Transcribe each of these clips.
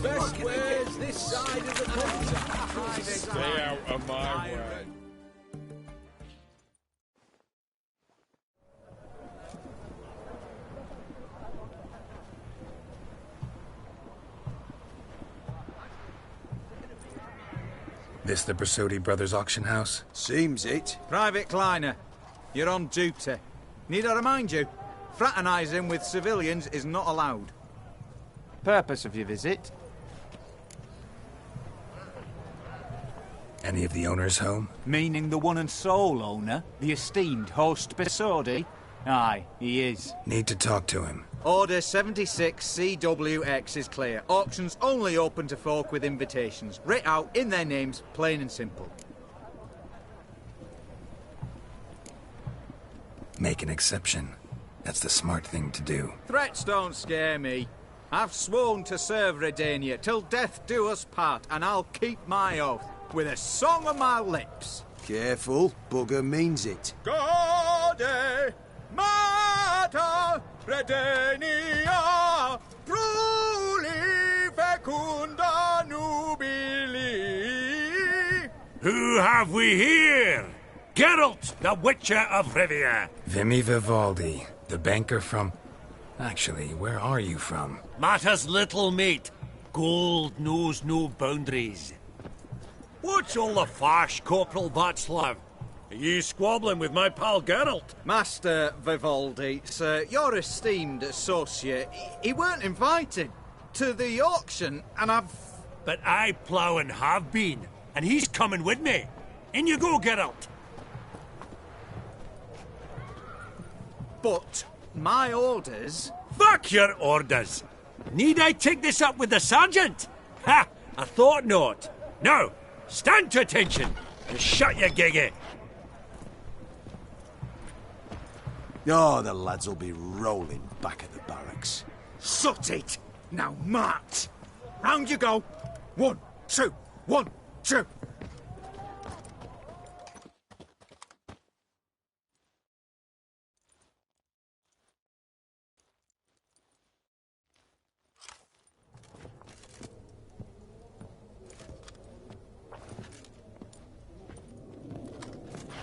Best ways this side of the country. Stay out of my way. This the Brasotti Brothers auction house? Seems it. Private Kleiner, you're on duty. Need I remind you? Fraternising with civilians is not allowed. Purpose of your visit? Any of the owners home? Meaning the one and sole owner, the esteemed host Brasotti? Aye, he is. Need to talk to him. Order 76 CWX is clear. Auctions only open to folk with invitations. Writ out in their names, plain and simple. Make an exception. That's the smart thing to do. Threats don't scare me. I've sworn to serve Redania till death do us part, and I'll keep my oath with a song on my lips. Careful, bugger means it. Gaude Mater Redania Pruli Fecunda Nubili. Who have we here? Geralt, the Witcher of Rivia. Vimy Vivaldi, the banker from... Actually, where are you from? Matters little, mate. Gold knows no boundaries. What's all the fash, Corporal Václav? Are you squabbling with my pal Geralt? Master Vivaldi, sir, your esteemed associate, he weren't invited to the auction, and I've... But I plough and have been, and he's coming with me. In you go, Geralt. But my orders... Fuck your orders! Need I take this up with the sergeant? Ha! I thought not. Now, stand to attention and shut your giggy. Oh, the lads will be rolling back at the barracks. Sut it! Now march! Round you go! 1, 2, 1, 2!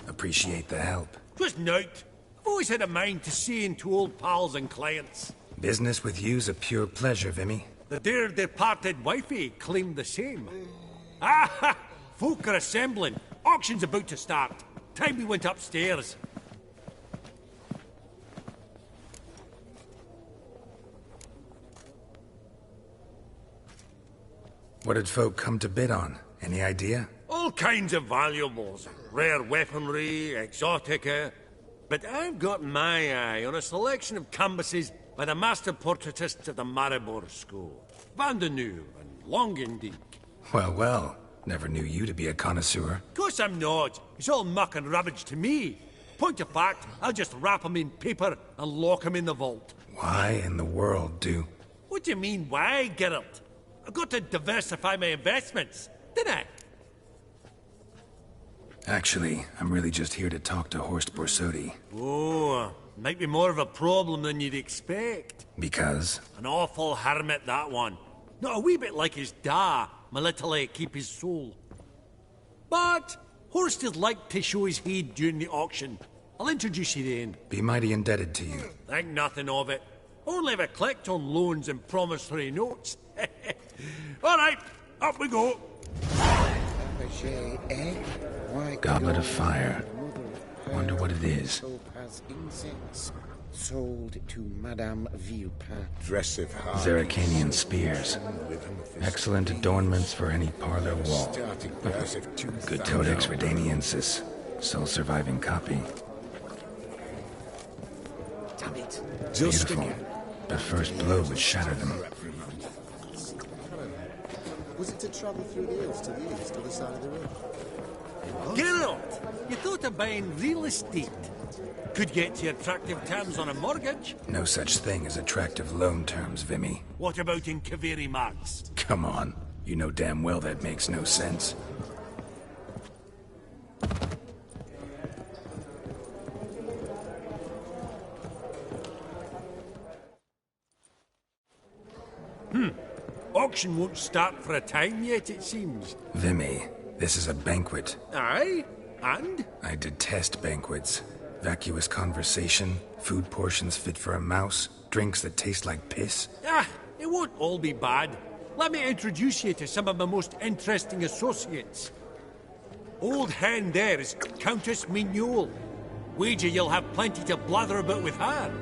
Appreciate the help. Twas nowt. I've always had a mind to see into old pals and clients. Business with you's a pure pleasure, Vimy. The dear departed wifey claimed the same. Ah! Folk are assembling. Auction's about to start. Time we went upstairs. What did folk come to bid on? Any idea? All kinds of valuables. Rare weaponry, exotica. But I've got my eye on a selection of canvases by the master portraitists of the Maribor School. Van de Nieuw and Longendijk. Well, well. Never knew you to be a connoisseur. Of course I'm not. It's all muck and rubbish to me. Point of fact, I'll just wrap 'em in paper and lock 'em in the vault. Why in the world do... What do you mean, why, Geralt? I've got to diversify my investments, didn't I? Actually, I'm really just here to talk to Horst Brasotti. Oh, might be more of a problem than you'd expect. Because? An awful hermit, that one. Not a wee bit like his da, my little keep his soul. But Horst is like to show his head during the auction. I'll introduce you then. Be mighty indebted to you. Think nothing of it. Only ever clicked on loans and promissory notes. All right, up we go. Goblet of fire. Wonder what it is. Sold to Madame Villepin. Zeracanian spears. Excellent adornments for any parlor wall. Good Codex Redaniensis. Sole surviving copy. Damn it. Beautiful. But first blow would shatter them. Was it to travel through the hills to the east, other side of the river? Geralt, you thought of buying real estate. Could get you attractive terms on a mortgage. No such thing as attractive loan terms, Vimy. What about in Kaveri Marks? Come on. You know damn well that makes no sense. auction won't start for a time yet, it seems. Vimy, this is a banquet. Aye? And? I detest banquets. Vacuous conversation, food portions fit for a mouse, drinks that taste like piss. Ah, it won't all be bad. Let me introduce you to some of my most interesting associates. Old hen there is Countess Mignole. Wager you'll have plenty to blather about with her.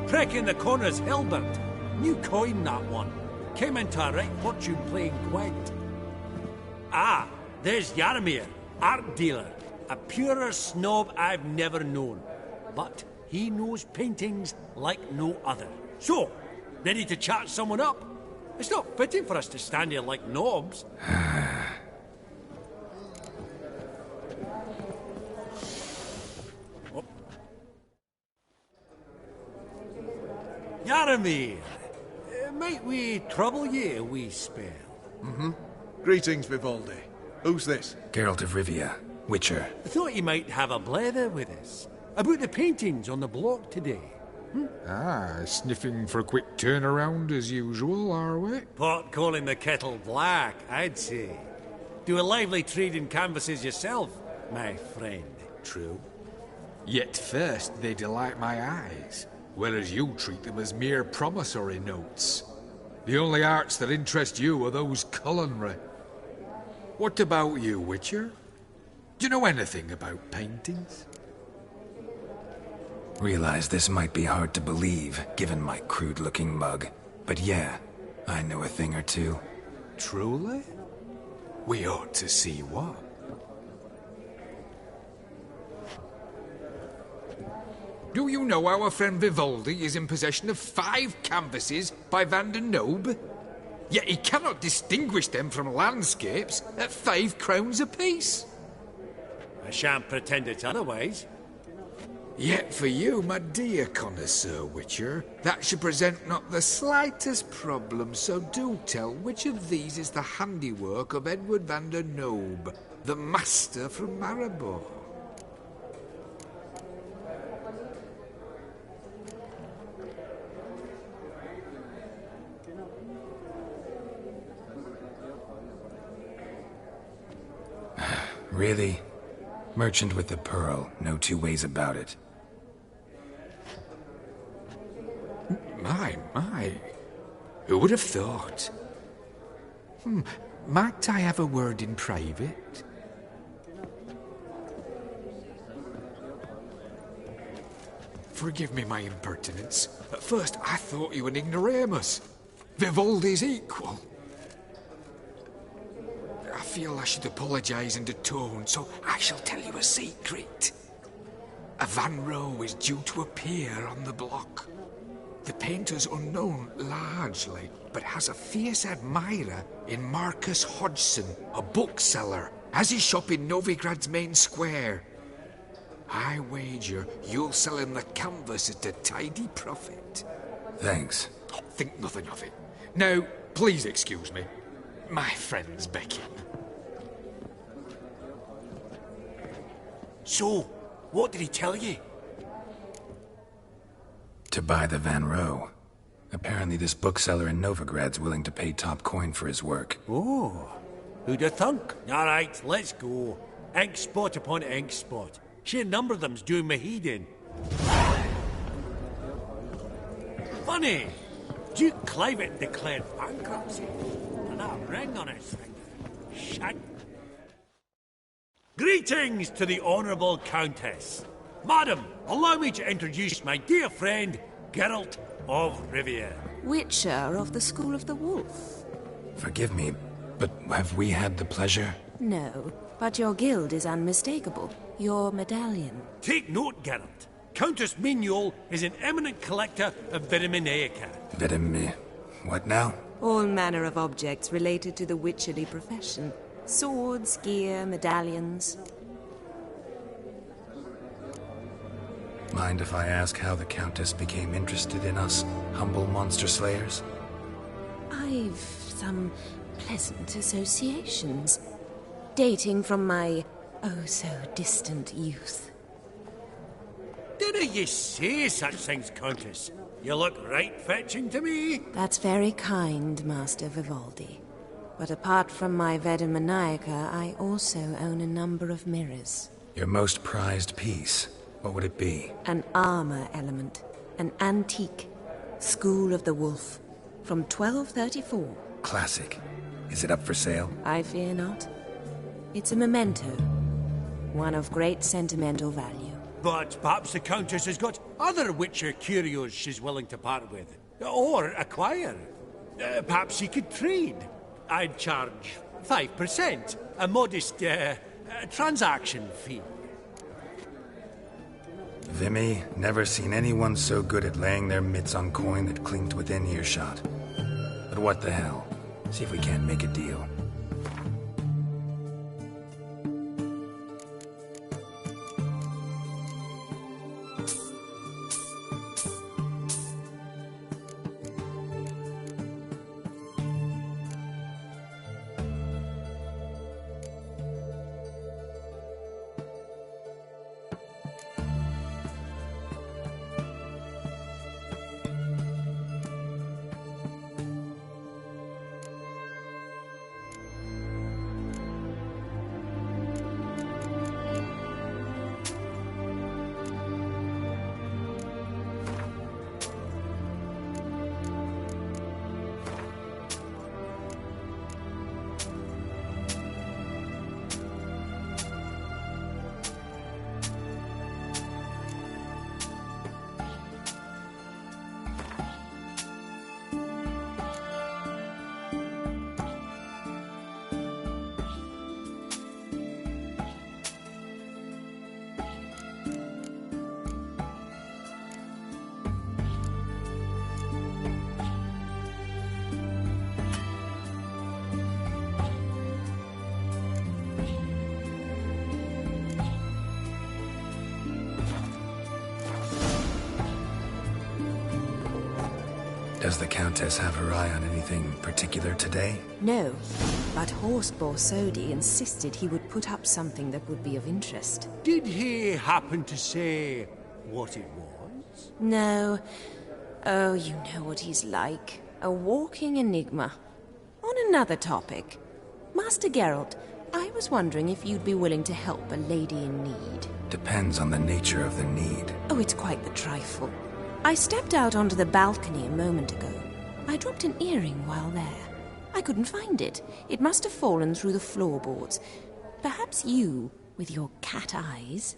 Prick in the corner's Hilbert. New coin, that one. Came into a right fortune playing Gwent. Ah, there's Yarmir, art dealer. A purer snob I've never known. But he knows paintings like no other. So, ready to chat someone up? It's not fitting for us to stand here like knobs. Oh. Yarmir, might we trouble ye a wee spell? Greetings, Vivaldi. Who's this? Geralt of Rivia, Witcher. I thought you might have a blether with us. About the paintings on the block today. Sniffing for a quick turnaround as usual, are we? Pot calling the kettle black, I'd say. Do a lively trade in canvases yourself, my friend. True. Yet first they delight my eyes, whereas you treat them as mere promissory notes. The only arts that interest you are those culinary. What about you, Witcher? Do you know anything about paintings? Realize this might be hard to believe, given my crude-looking mug. But yeah, I know a thing or two. Truly? We ought to see what. Do you know our friend Vivaldi is in possession of 5 canvases by Van der Nobe? Yet he cannot distinguish them from landscapes at 5 crowns apiece. I shan't pretend it's otherwise. Yet for you, my dear connoisseur Witcher, that should present not the slightest problem, so do tell which of these is the handiwork of Edward van der Nobe, the master from Maribor. Really? Merchant with the pearl, no two ways about it. My. Who would have thought? Might I have a word in private? Forgive me my impertinence. At first I thought you an ignoramus. Vivaldi's equal. I feel I should apologise and atone, so I shall tell you a secret. A Van Row is due to appear on the block. The painter's unknown largely, but has a fierce admirer in Marcus Hodgson, a bookseller, has his shop in Novigrad's main square. I wager you'll sell him the canvas at a tidy profit. Thanks. Think nothing of it. Now, please excuse me. My friend's becking. So, what did he tell you? To buy the Van Row. Apparently this bookseller in Novigrad's willing to pay top coin for his work. Oh, who'd have thunk? All right, let's go. Ink spot upon ink spot. Sheer number of them's doing me heed in. Funny, Duke Clivet declared bankruptcy. And that ring on his finger. Shite. Greetings to the Honourable Countess. Madam, allow me to introduce my dear friend, Geralt of Rivia. Witcher of the School of the Wolf. Forgive me, but have we had the pleasure? No, but your guild is unmistakable. Your medallion. Take note, Geralt. Countess Mignole is an eminent collector of vitaminaica. What now? All manner of objects related to the witcherly profession. Swords, gear, medallions. Mind if I ask how the Countess became interested in us, humble monster slayers? I've some pleasant associations, dating from my oh-so-distant youth. Dinna ye say such things, Countess. You look right fetching to me. That's very kind, Master Vivaldi. But apart from my Veda Maniaca, I also own a number of mirrors. Your most prized piece, what would it be? An armor element. An antique. School of the Wolf. From 1234. Classic. Is it up for sale? I fear not. It's a memento. One of great sentimental value. But perhaps the Countess has got other Witcher curios she's willing to part with. Or acquire. Perhaps she could trade. I'd charge 5%. A modest, transaction fee. Vimy, never seen anyone so good at laying their mitts on coin that clinked within earshot. But what the hell? See if we can't make a deal. Does the Countess have her eye on anything particular today? No, but Horse Borsodi insisted he would put up something that would be of interest. Did he happen to say what it was? No. Oh, you know what he's like. A walking enigma. On another topic. Master Geralt, I was wondering if you'd be willing to help a lady in need. Depends on the nature of the need. Oh, it's quite the trifle. I stepped out onto the balcony a moment ago. I dropped an earring while there. I couldn't find it. It must have fallen through the floorboards. Perhaps you, with your cat eyes...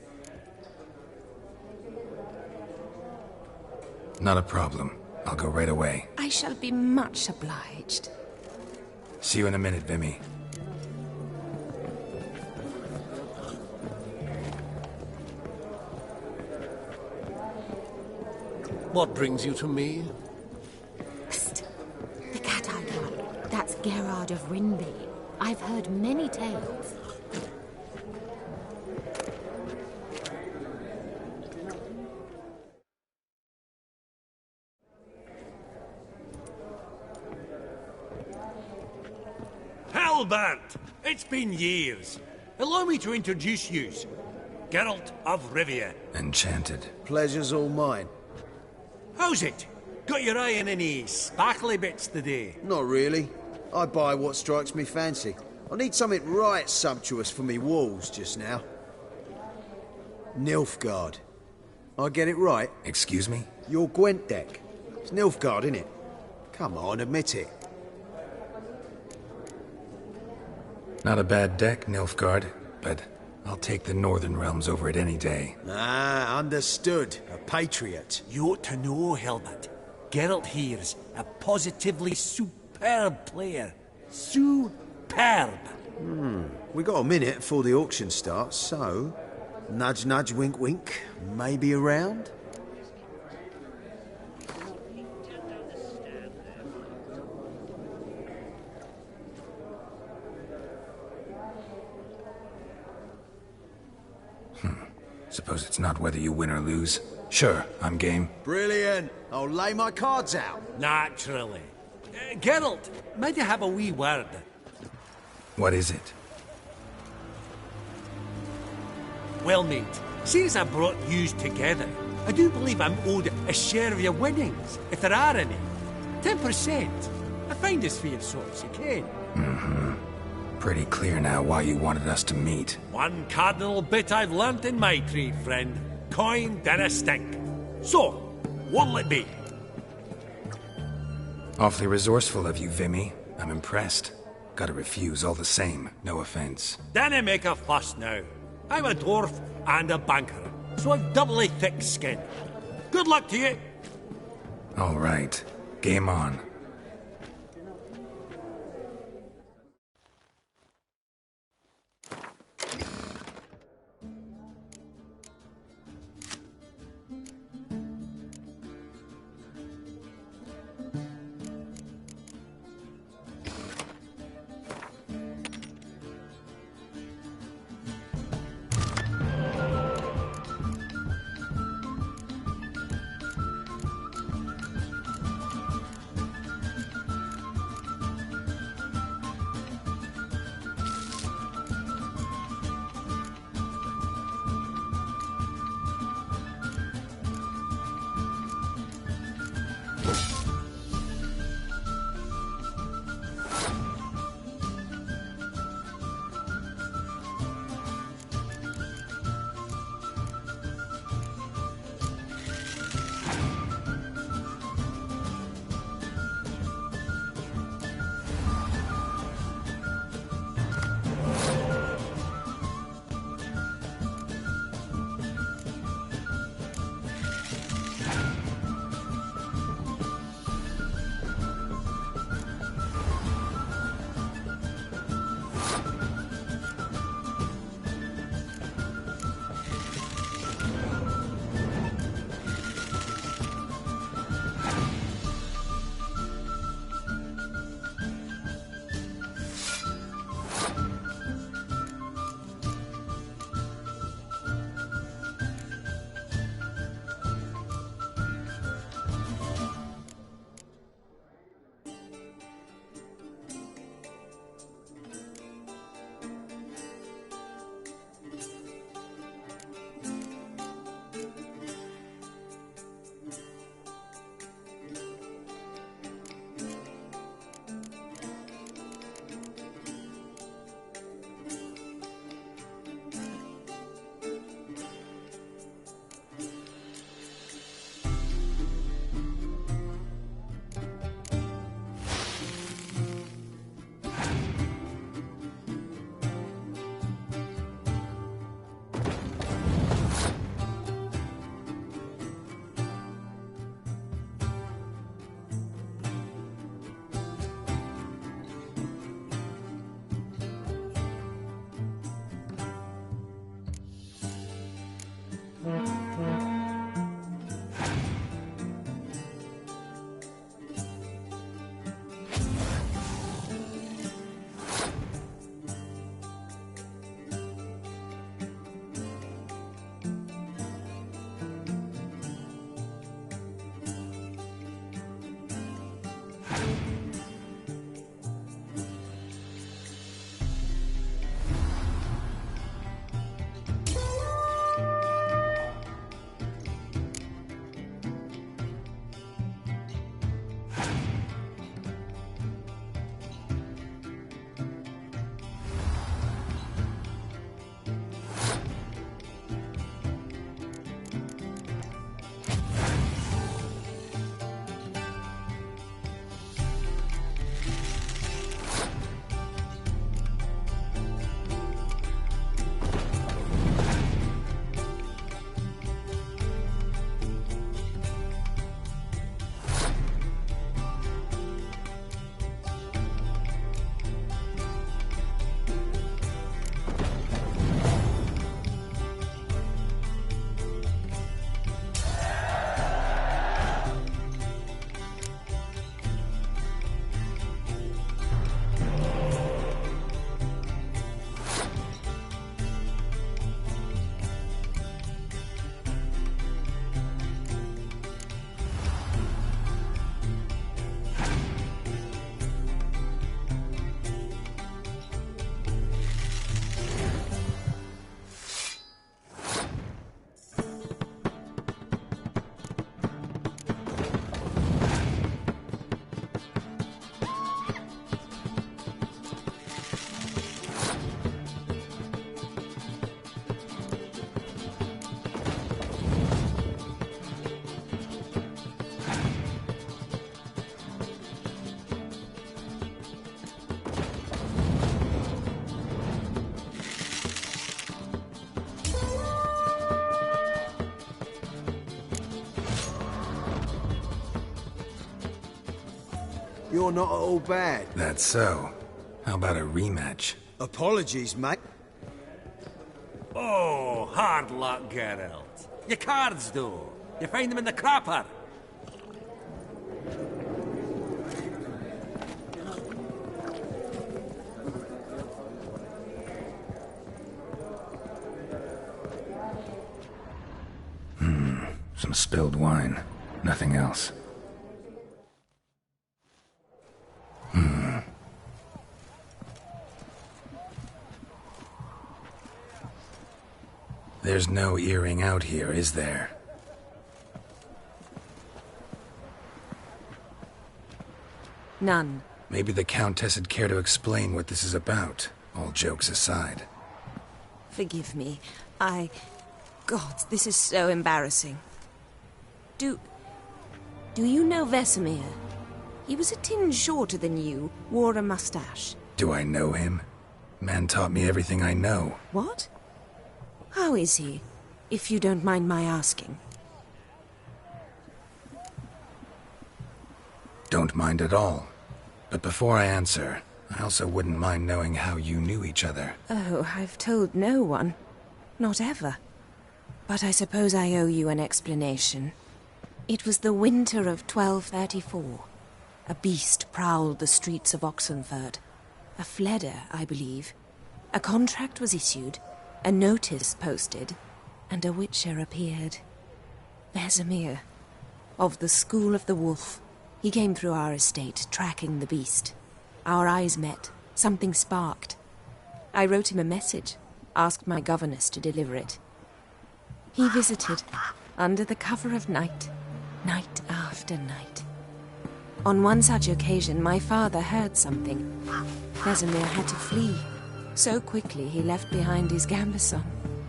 Not a problem. I'll go right away. I shall be much obliged. See you in a minute, Vimy. What brings you to me? Psst. The cat-eyed one. That's Gerard of Rinby. I've heard many tales. Hellbent! It's been years. Allow me to introduce yous. Geralt of Rivia. Enchanted. Pleasure's all mine. How's it? Got your eye on any sparkly bits today? Not really. I buy what strikes me fancy. I need something right sumptuous for me walls just now. Nilfgaard. I get it right? Excuse me? Your Gwent deck. It's Nilfgaard, innit? Come on, admit it. Not a bad deck, Nilfgaard, but I'll take the Northern Realms over it any day. Ah, understood. A patriot. You ought to know, Hellbent. Geralt here's a positively superb player. Superb! We got a minute before the auction starts, so... Nudge, nudge, wink, wink. Maybe around? Suppose it's not whether you win or lose. Sure, I'm game. Brilliant. I'll lay my cards out. Naturally. Geralt, might I have a wee word? What is it? Well, mate, since I brought yous together, I do believe I'm owed a share of your winnings, if there are any. 10%. I find this for your sorts, you can. Pretty clear now why you wanted us to meet. One cardinal bit I've learnt in my trade, friend. Coin dinna stink. So, what'll it be? Awfully resourceful of you, Vimy. I'm impressed. Gotta refuse all the same, no offense. Dinna make a fuss now. I'm a dwarf and a banker, so I've doubly thick skin. Good luck to you. All right. Game on. You're not at all bad. That's so. How about a rematch? Apologies, mate. Oh, hard luck, Geralt. Your cards, though. You find them in the crapper. Some spilled wine. Nothing else. There's no earring out here, is there? None. Maybe the Countess would care to explain what this is about, all jokes aside. Forgive me. God, this is so embarrassing. Do you know Vesemir? He was a tinge shorter than you, wore a mustache. Do I know him? Man taught me everything I know. What? How is he, if you don't mind my asking? Don't mind at all. But before I answer, I also wouldn't mind knowing how you knew each other. Oh, I've told no one. Not ever. But I suppose I owe you an explanation. It was the winter of 1234. A beast prowled the streets of Oxenford. A fledder, I believe. A contract was issued, a notice posted, and a witcher appeared. Vesemir, of the School of the Wolf. He came through our estate, tracking the beast. Our eyes met. Something sparked. I wrote him a message, asked my governess to deliver it. He visited, under the cover of night, night after night. On one such occasion, my father heard something. Vesemir had to flee. So quickly, he left behind his gambeson.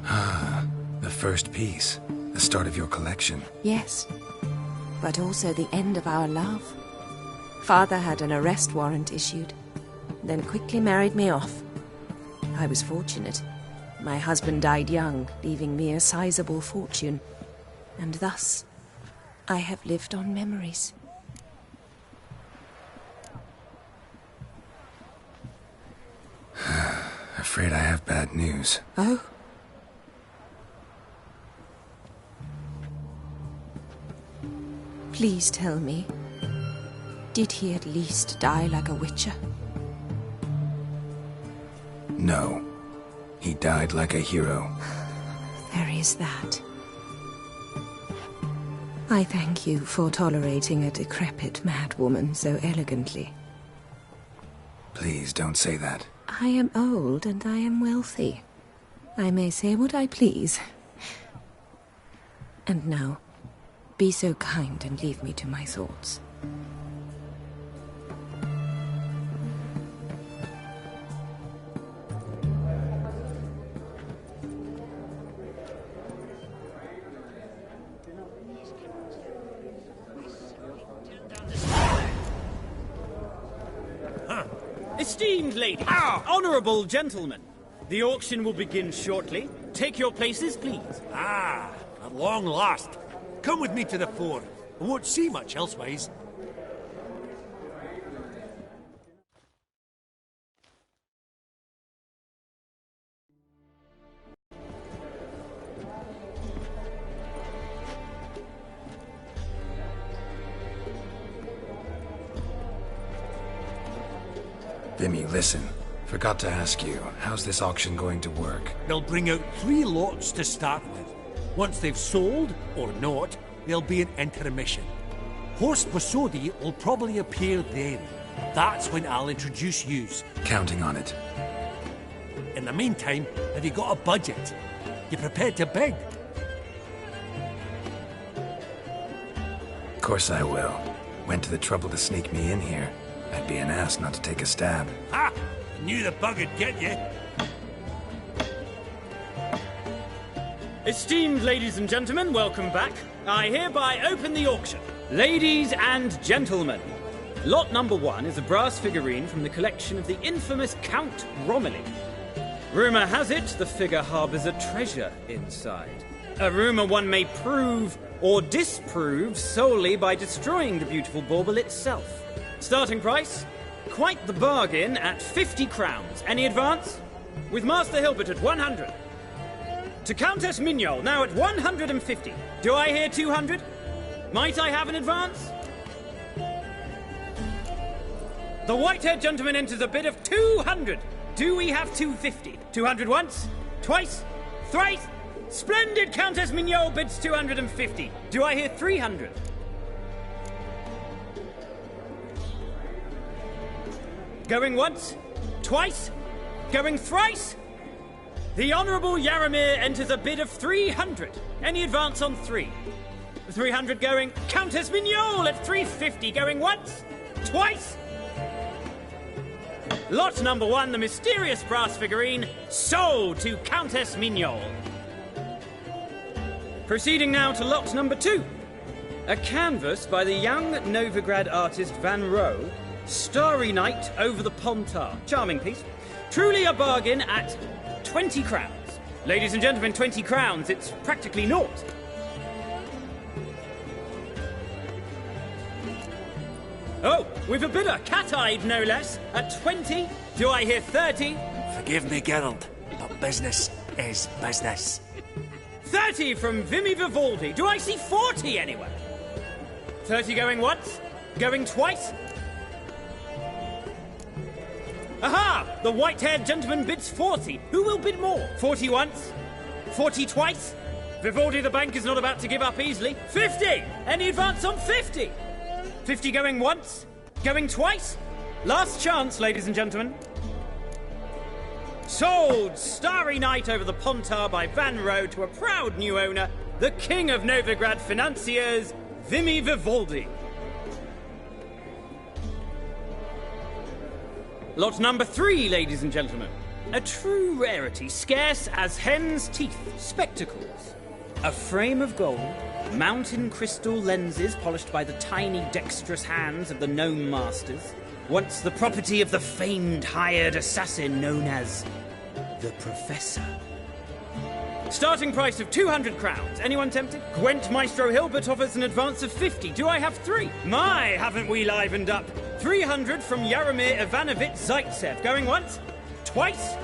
Ah, the first piece. The start of your collection. Yes, but also the end of our love. Father had an arrest warrant issued, then quickly married me off. I was fortunate. My husband died young, leaving me a sizable fortune. And thus, I have lived on memories. Afraid I have bad news. Oh? Please tell me, did he at least die like a witcher? No. He died like a hero. There is that. I thank you for tolerating a decrepit madwoman so elegantly. Please don't say that. I am old and I am wealthy. I may say what I please. And now, be so kind and leave me to my thoughts. Esteemed ladies, honourable gentlemen, the auction will begin shortly. Take your places, please. Ah, at long last. Come with me to the fore. I won't see much elsewise. Vimy, listen. Forgot to ask you, how's this auction going to work? They'll bring out 3 lots to start with. Once they've sold, or not, there'll be an intermission. Horse Posodi will probably appear then. That's when I'll introduce yous. Counting on it. In the meantime, have you got a budget? You prepared to bid? Of course I will. Went to the trouble to sneak me in here. I'd be an ass not to take a stab. Ha! I knew the bug would get you. Esteemed ladies and gentlemen, welcome back. I hereby open the auction. Ladies and gentlemen, lot number 1 is a brass figurine from the collection of the infamous Count Romilly. Rumour has it the figure harbours a treasure inside. A rumour one may prove or disprove solely by destroying the beautiful bauble itself. Starting price? Quite the bargain at 50 crowns. Any advance? With Master Hilbert at 100. To Countess Mignol, now at 150. Do I hear 200? Might I have an advance? The white-haired gentleman enters a bid of 200. Do we have 250? 200 once? Twice? Thrice? Splendid! Countess Mignol bids 250. Do I hear 300? Going once? Twice? Going thrice? The Honourable Yaramir enters a bid of 300. Any advance on 3? 300 going. Countess Mignol at 350. Going once? Twice? Lot number 1, the mysterious brass figurine, sold to Countess Mignol. Proceeding now to lot number 2. A canvas by the young Novigrad artist Van Rohe, Starry Night over the Pontar. Charming piece. Truly a bargain at 20 crowns. Ladies and gentlemen, 20 crowns, it's practically naught. Oh, we've a bidder, cat-eyed no less, at 20. Do I hear 30? Forgive me, Geralt, but business is business. 30 from Vimy Vivaldi. Do I see 40 anywhere? 30 going once? Going twice? Aha! The white-haired gentleman bids 40. Who will bid more? 40 once? 40 twice? Vivaldi the bank is not about to give up easily. 50! Any advance on 50? 50 going once? Going twice? Last chance, ladies and gentlemen. Sold! Starry Night over the Pontar by Van Rohe to a proud new owner, the King of Novigrad financiers, Vimy Vivaldi. Lot number 3, ladies and gentlemen. A true rarity, scarce as hen's teeth. Spectacles. A frame of gold, mountain crystal lenses polished by the tiny dexterous hands of the gnome masters. Once the property of the famed hired assassin known as the Professor. Starting price of 200 crowns. Anyone tempted? Gwent Maestro Hilbert offers an advance of 50. Do I have 3? My, haven't we livened up? 300 from Yaramir Ivanovich Zaitsev. Going once? Twice?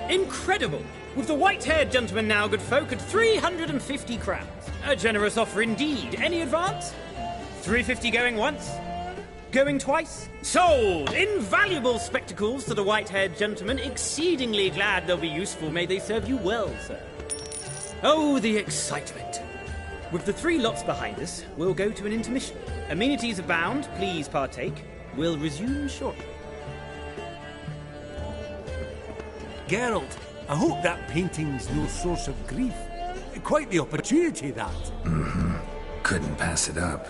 Incredible! With the white-haired gentleman now, good folk, at 350 crowns. A generous offer indeed. Any advance? 350 going once? Going twice? Sold! Invaluable spectacles to the white-haired gentleman. Exceedingly glad they'll be useful. May they serve you well, sir. Oh, the excitement. With the 3 lots behind us, we'll go to an intermission. Amenities abound. Please partake. We'll resume shortly. Geralt, I hope that painting's no source of grief. Quite the opportunity, that. Mm-hmm. Couldn't pass it up.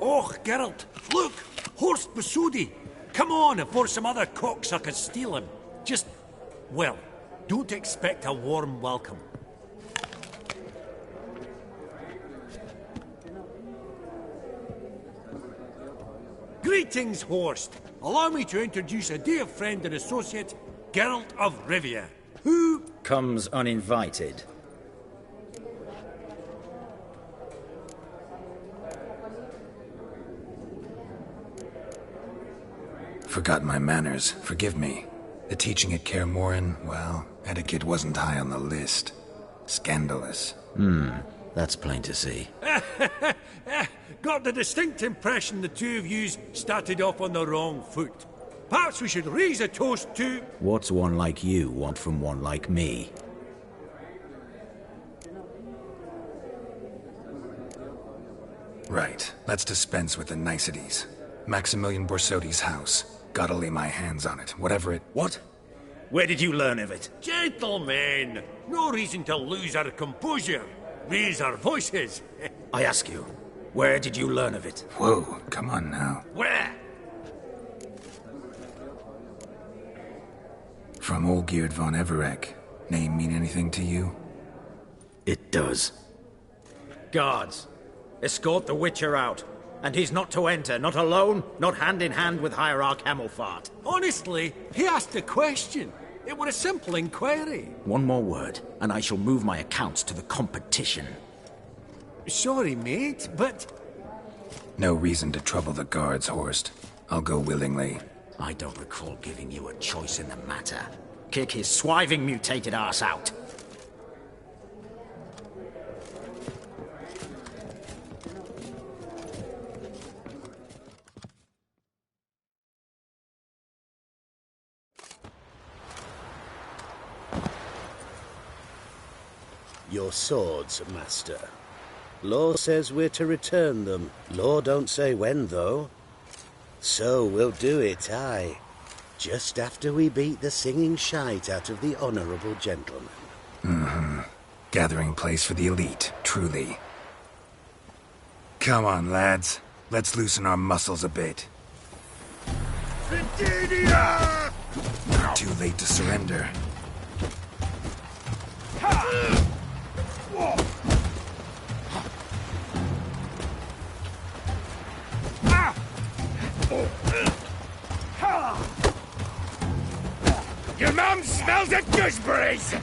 Oh, Geralt, look! Horst Besudi! Come on, before some other cocksuckers steal him. Just, well, don't expect a warm welcome. Greetings, Horst. Allow me to introduce a dear friend and associate, Geralt of Rivia, who comes uninvited. Forgot my manners. Forgive me. The teaching at Kaer Morhen, well, etiquette wasn't high on the list. Scandalous. That's plain to see. Got the distinct impression the two of yous started off on the wrong foot. Perhaps we should raise a toast to... What's one like you want from one like me? Right. Let's dispense with the niceties. Maximilian Borsodi's house. Gotta lay my hands on it, whatever it... What? Where did you learn of it? Gentlemen, no reason to lose our composure. Raise our voices. I ask you, where did you learn of it? Whoa, come on now. Where? From Olgierd von Everec. Name mean anything to you? It does. Guards, escort the Witcher out. And he's not to enter, not alone, not hand in hand with Hierarch Hamelfart. Honestly, he asked a question. It were a simple inquiry. One more word, and I shall move my accounts to the competition. Sorry, mate, but... No reason to trouble the guards, Horst. I'll go willingly. I don't recall giving you a choice in the matter. Kick his swiving, mutated ass out. Your swords, Master. Law says we're to return them. Law don't say when, though. So we'll do it, aye. Just after we beat the singing shite out of the honourable gentleman. Mm-hmm. Gathering place for the elite, truly. Come on, lads. Let's loosen our muscles a bit. Not too late to surrender. Your mum smells of gooseberries!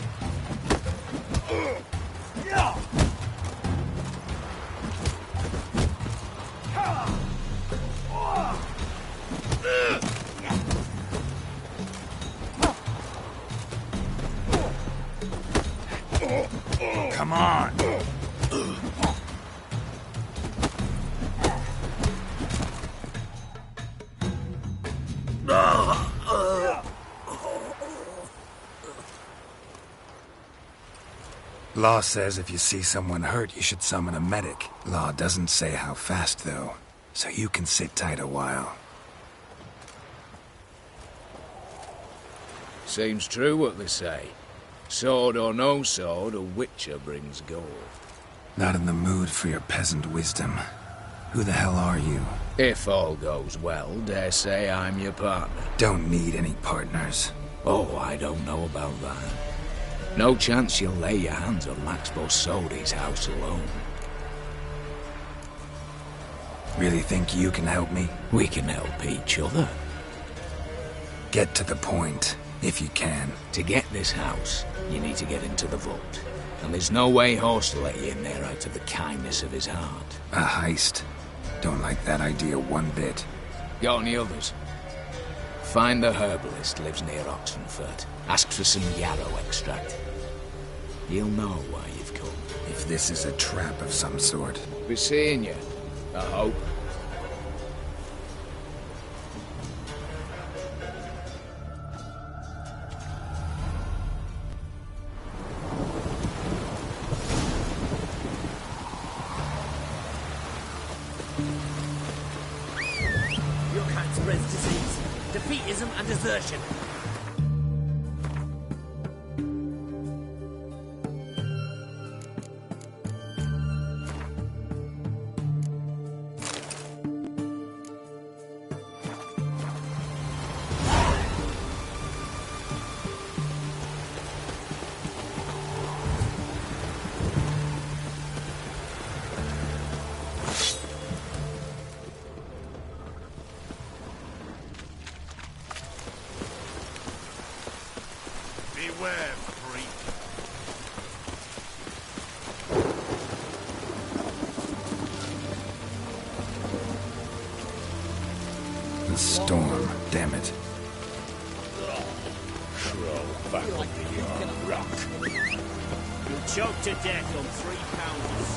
Come on! Law says if you see someone hurt, you should summon a medic. Law doesn't say how fast, though, so you can sit tight a while. Seems true what they say. Sword or no sword, a witcher brings gold. Not in the mood for your peasant wisdom. Who the hell are you? If all goes well, dare say I'm your partner. Don't need any partners. Oh, I don't know about that. No chance you'll lay your hands on Max Bosodi's house alone. Really think you can help me? We can help each other. Get to the point, if you can. To get this house, you need to get into the vault. And there's no way Horst will let you in there out of the kindness of his heart. A heist? Don't like that idea one bit. Got any others? Find the herbalist lives near Oxenfurt. Ask for some yarrow extract. He'll know why you've come. If this is a trap of some sort. Be seeing you, I hope. Your kind spreads disease, defeatism and desertion. Beware, freak. The storm, damn it. Crawl back into your rock. You'll choke to death on 3 pounds.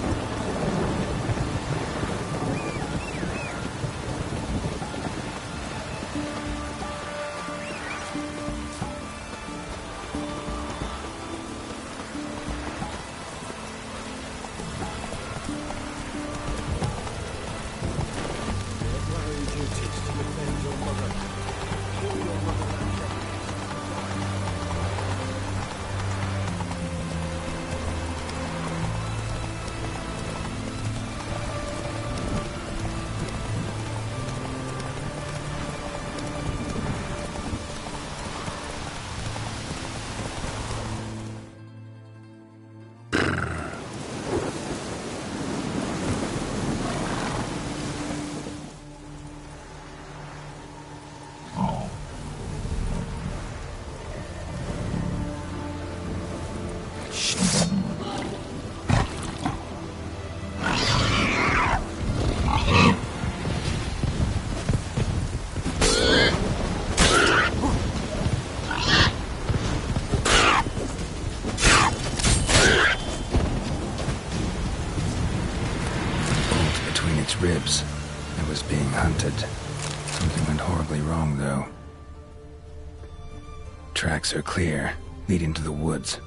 Tracks are clear, leading to the woods.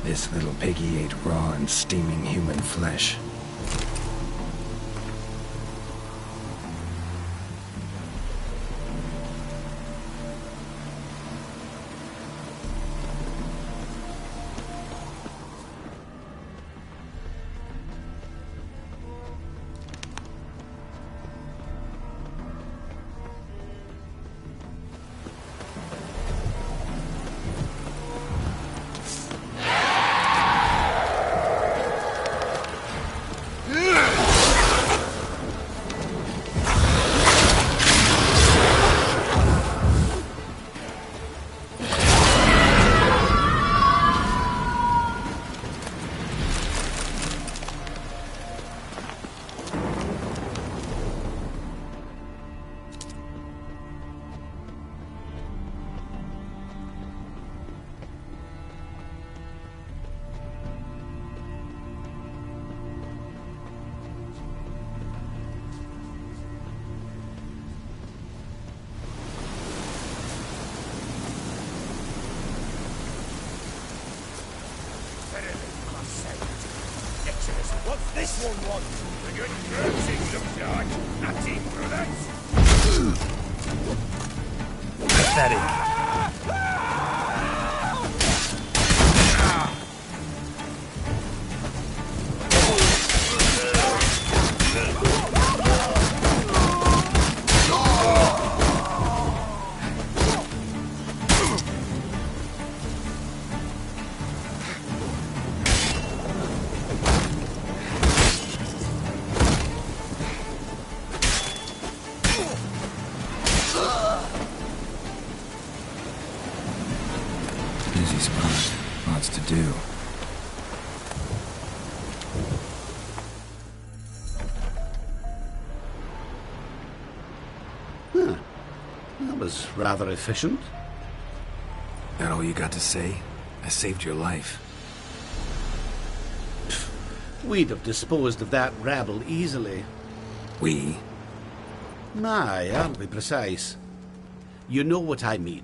This little piggy ate raw and steaming human flesh. What's this one want? A good cruising, looks like. Natty brothers. Pathetic. Busy spot. Lots to do. Huh. That was rather efficient. That all you got to say? I saved your life. We'd have disposed of that rabble easily. We? Aye, I'll be precise. You know what I mean.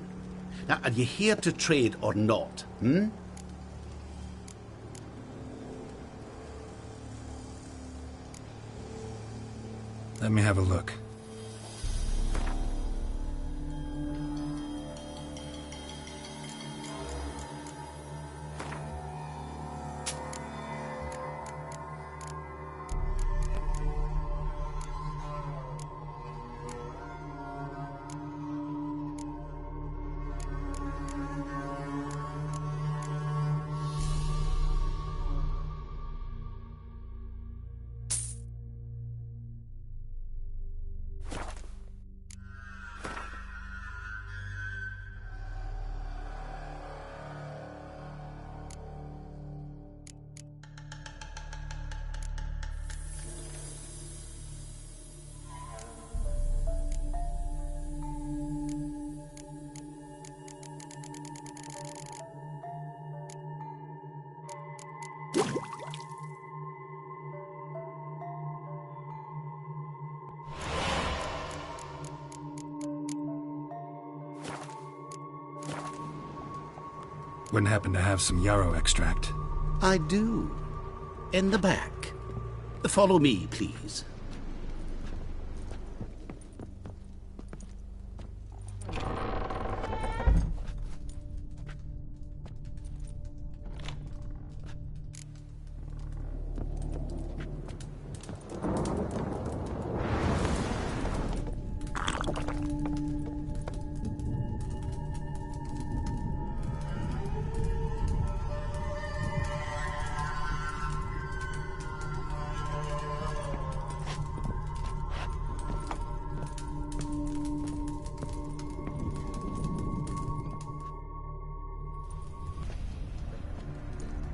Now, are you here to trade or not, hmm? Let me have a look. Wouldn't happen to have some yarrow extract? I do. In the back. Follow me, please.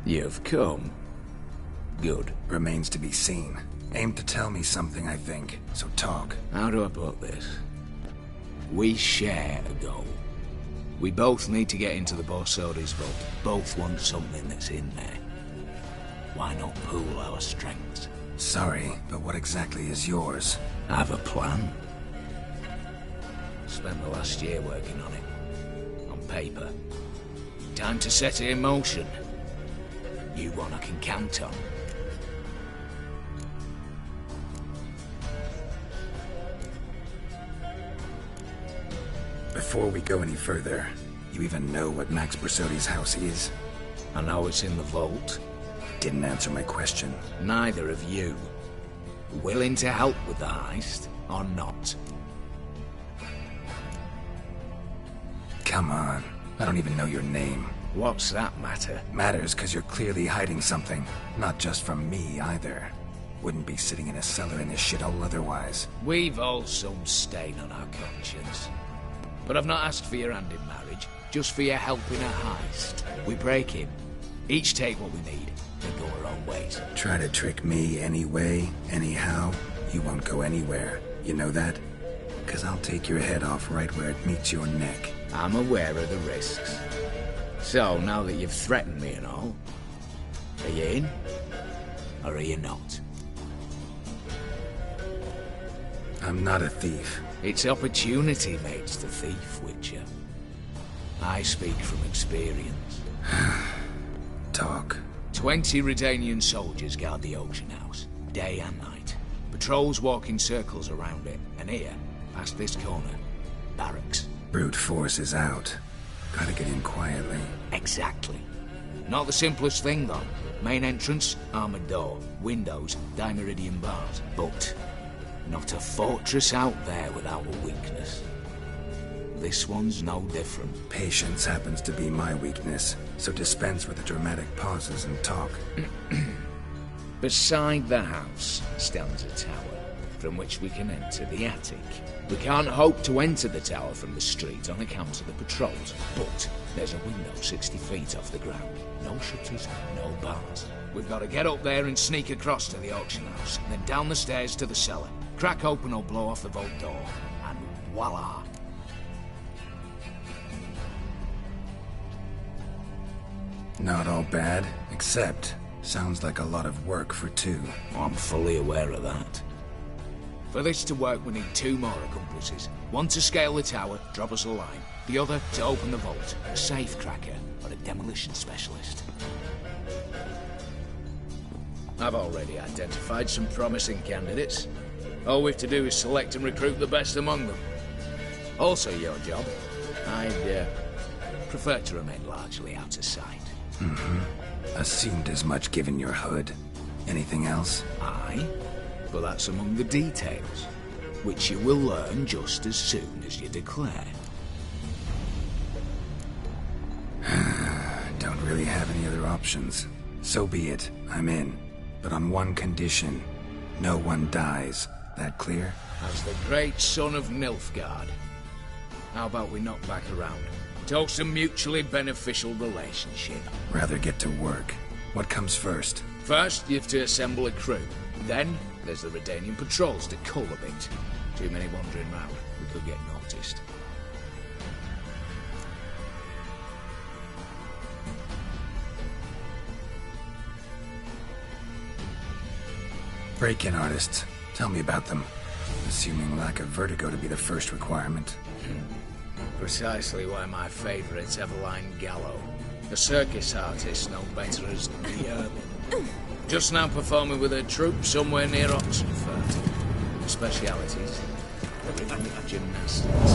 You've come. Good. Remains to be seen. Aim to tell me something, I think. So talk. How do I put this? We share a goal. We both need to get into the Borsodi's vault. Both want something that's in there. Why not pool our strengths? Sorry, but what exactly is yours? I have a plan. Spent the last year working on it. On paper. Time to set it in motion. You one I can count on. Before we go any further, you even know what Max Borsodi's house is? I know it's in the vault. Didn't answer my question. Neither of you. Willing to help with the heist, or not? Come on. I don't even know your name. What's that matter? Matters because you're clearly hiding something. Not just from me, either. Wouldn't be sitting in a cellar in this shithole otherwise. We've all some stain on our conscience. But I've not asked for your hand in marriage, just for your help in a heist. We break in. Each take what we need, then go our own ways. Try to trick me anyway, anyhow, you won't go anywhere. You know that? Because I'll take your head off right where it meets your neck. I'm aware of the risks. So, now that you've threatened me and all, are you in? Or are you not? I'm not a thief. It's opportunity makes the thief, Witcher. I speak from experience. Talk. 20 Redanian soldiers guard the auction house, day and night. Patrols walk in circles around it, and here, past this corner, barracks. Brute force is out. Gotta get in quietly. Exactly. Not the simplest thing, though. Main entrance, armored door. Windows, dimeridian bars. But not a fortress out there without a weakness. This one's no different. Patience happens to be my weakness, so dispense with the dramatic pauses and talk. Beside the house stands a tower, from which we can enter the attic. We can't hope to enter the tower from the street on account of the patrols, but there's a window 60 feet off the ground. No shutters, no bars. We've got to get up there and sneak across to the auction house, then down the stairs to the cellar. Crack open or blow off the vault door, and voila! Not all bad, except sounds like a lot of work for two. I'm fully aware of that. For this to work, we need 2 more accomplices. One to scale the tower, drop us a line. The other to open the vault, a safe cracker or a demolition specialist. I've already identified some promising candidates. All we have to do is select and recruit the best among them. Also your job. I'd prefer to remain largely out of sight. Assumed as much given your hood. Anything else? Aye, but that's among the details, which you will learn just as soon as you declare. Don't really have any other options. So be it, I'm in. But on one condition. No one dies. That clear? As the great son of Nilfgaard. How about we knock back around? Toast a mutually beneficial relationship. Rather get to work. What comes first? First, you have to assemble a crew. Then, there's the Redanian patrols to cull a bit. Too many wandering round. We could get noticed. Break-in artists. Tell me about them. Assuming lack of vertigo to be the first requirement. Precisely why my favourite's Eveline Gallo. A circus artist known better as the Urban. Just now performing with her troupe somewhere near Oxenford. Specialities: rhythmic gymnastics.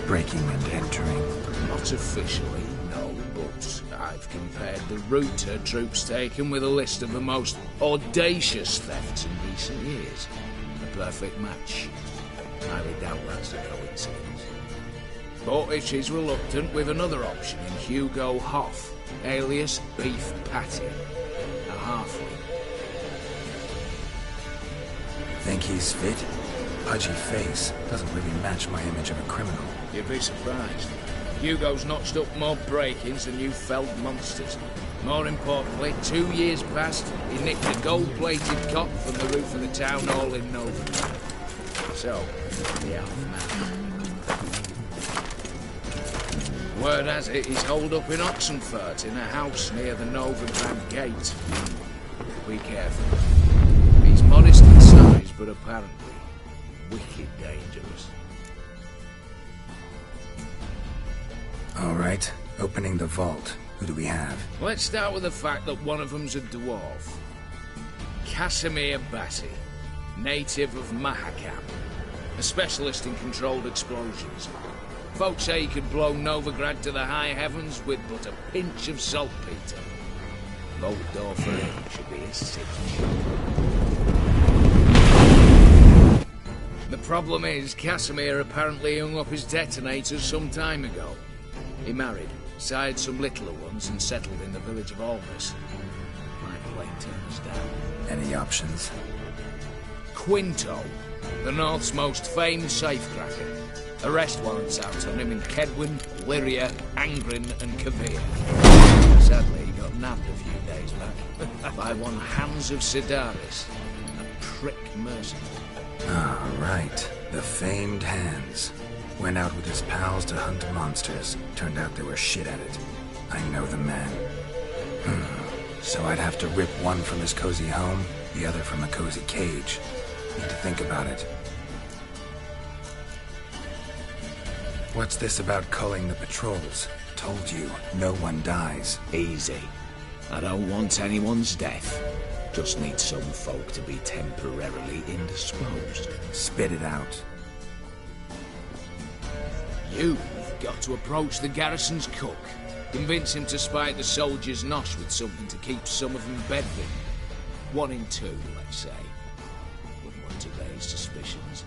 Breaking and entering. Not officially, no, but I've compared the route her troupe's taken with a list of the most audacious thefts in recent years. A perfect match. Highly doubt that's a coincidence. But if she's reluctant, with another option in Hugo Hoff, alias Beef Patty, a halfling. Think he's fit? Pudgy face doesn't really match my image of a criminal. You'd be surprised. Hugo's notched up more break-ins than you felled monsters. More importantly, 2 years past, he nicked a gold-plated cot from the roof of the town hall in Novigrad. So, the half-man. Word has it he's holed up in Oxenfurt in a house near the Novigrad gate. Be careful. He's modest in size, but apparently wicked dangerous. All right, opening the vault. Who do we have? Let's start with the fact that one of them's a dwarf. Casimir Bassi, native of Mahakam, a specialist in controlled explosions. Folks say he could blow Novigrad to the high heavens with but a pinch of saltpeter. Vault door for him should be a cinch. The problem is, Casimir apparently hung up his detonators some time ago. He married, sired some littler ones, and settled in the village of Almas. My plane turns down. Any options? Quinto, the North's most famed safecracker. Arrest warrants out on him in Kedwin, Lyria, Angrin, and Kavir. Sadly, he got nabbed a few days back by one Hans of Sidaris, a prick mercenary. Ah, right. The famed Hans. Went out with his pals to hunt monsters. Turned out they were shit at it. I know the man. So I'd have to rip one from his cozy home, the other from a cozy cage. Need to think about it. What's this about culling the patrols? Told you, no one dies. Easy. I don't want anyone's death. Just need some folk to be temporarily indisposed. Spit it out. You've got to approach the garrison's cook. Convince him to spike the soldiers' nosh with something to keep some of them bedridden. 1 in 2, let's say. Wouldn't want to raise suspicions.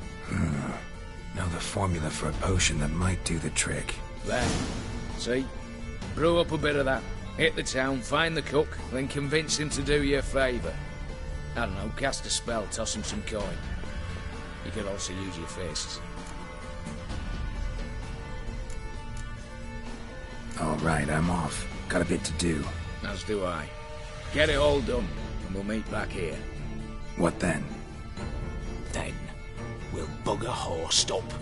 Know the formula for a potion that might do the trick. There. See? Brew up a bit of that. Hit the town, find the cook, then convince him to do you a favour. I don't know, cast a spell, toss him some coin. You could also use your fists. All right, I'm off. Got a bit to do. As do I. Get it all done, and we'll meet back here. What then? Then we'll bugger horsed up,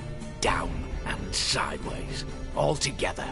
down and sideways, all together.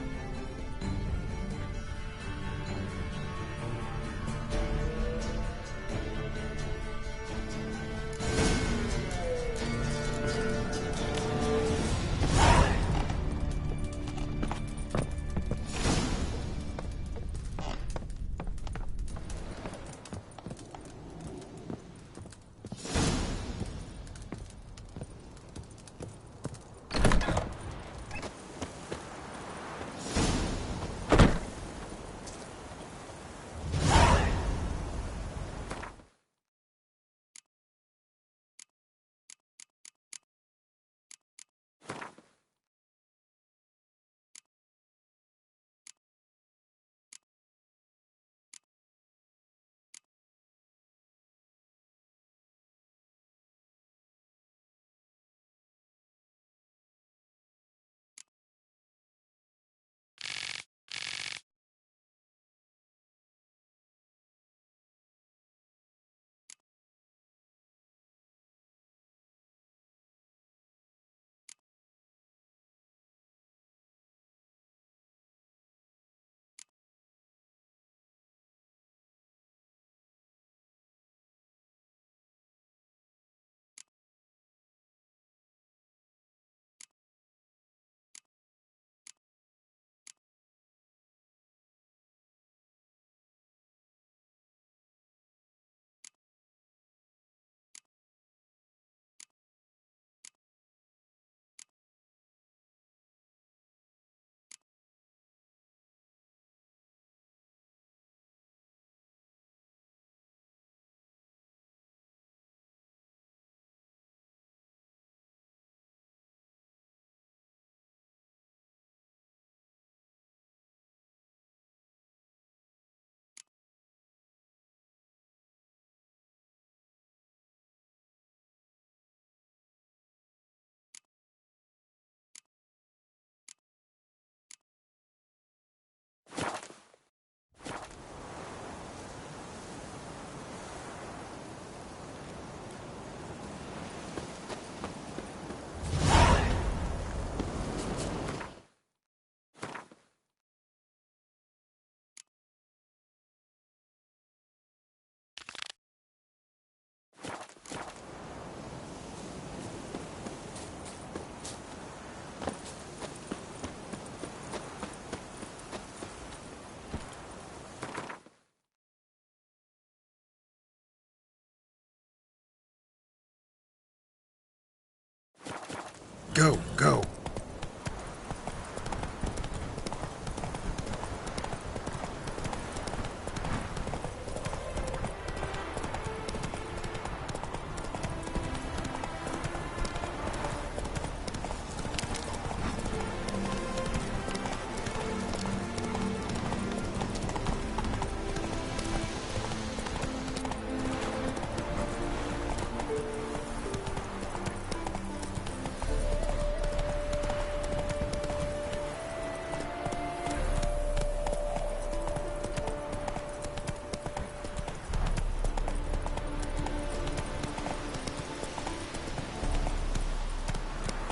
Go, go.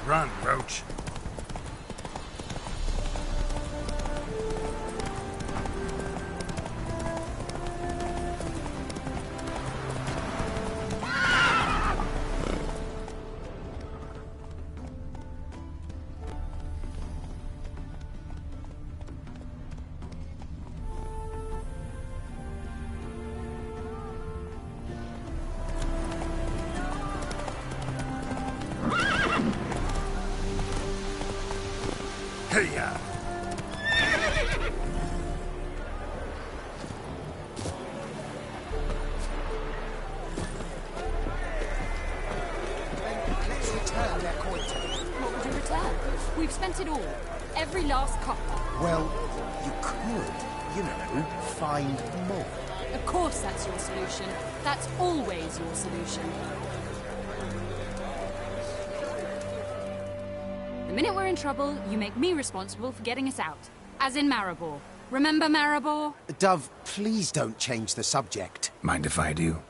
Run, Roach. Hey-ya! Let's return their coin. What would you return? We've spent it all. Every last copper. Well, you could, you know, find more. Of course that's your solution. That's always your solution. The minute we're in trouble, you make me responsible for getting us out. As in Maribor. Remember Maribor? Dove, please don't change the subject. Mind if I do?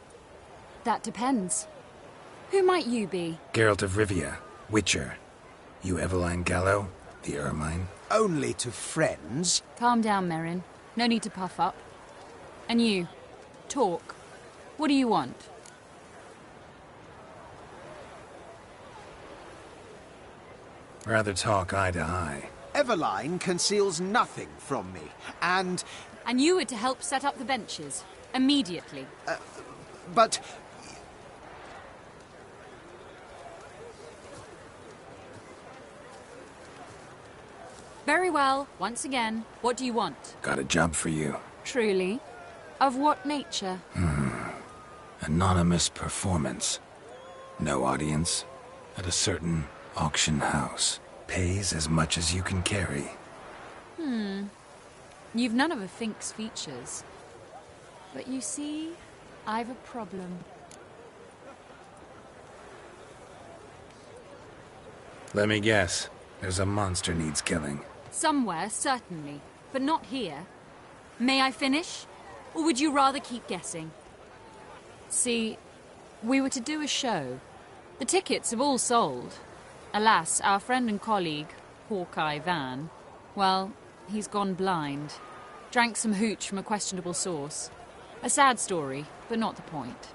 That depends. Who might you be? Geralt of Rivia, Witcher. You Eveline Gallo, the Ermine? Only to friends. Calm down, Merrin. No need to puff up. And you, talk. What do you want? Rather talk eye to eye. Eveline conceals nothing from me, and... And you were to help set up the benches. Immediately. But... Very well. Once again, what do you want? Got a job for you. Truly? Of what nature? Anonymous performance. No audience. At a certain auction house. Pays as much as you can carry. You've none of a Fink's features. But you see, I've a problem. Let me guess. There's a monster needs killing. Somewhere, certainly. But not here. May I finish? Or would you rather keep guessing? See, we were to do a show. The tickets have all sold. Alas, our friend and colleague, Hawkeye Van, well, he's gone blind. Drank some hooch from a questionable source. A sad story, but not the point.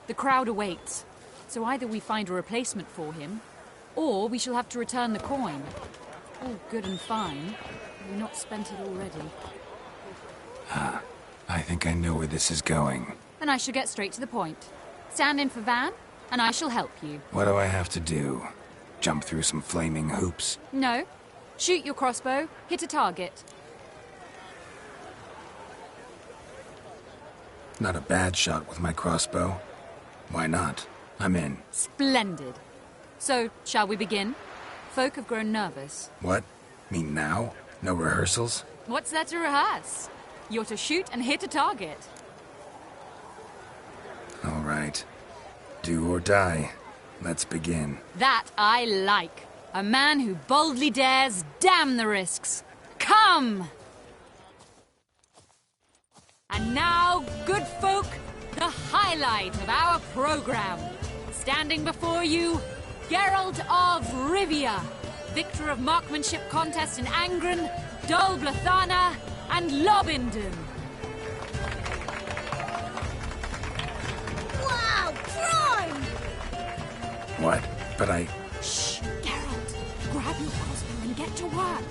The crowd awaits, so either we find a replacement for him, or we shall have to return the coin. All good and fine. We've not spent it already. I think I know where this is going. And I shall get straight to the point. Stand in for Van, and I shall help you. What do I have to do? Jump through some flaming hoops? No. Shoot your crossbow, hit a target. Not a bad shot with my crossbow. Why not? I'm in. Splendid. So, shall we begin? Folk have grown nervous. What? Mean now? No rehearsals? What's there to rehearse? You're to shoot and hit a target. All right. Do or die. Let's begin. That I like. A man who boldly dares, damn the risks. Come! And now, good folk, the highlight of our program. Standing before you, Geralt of Rivia, victor of marksmanship contest in Angren, Dol Blathana, and Lobindon. Wow, crime! What? But I... Shh, Geralt. Grab your crossbow and get to work.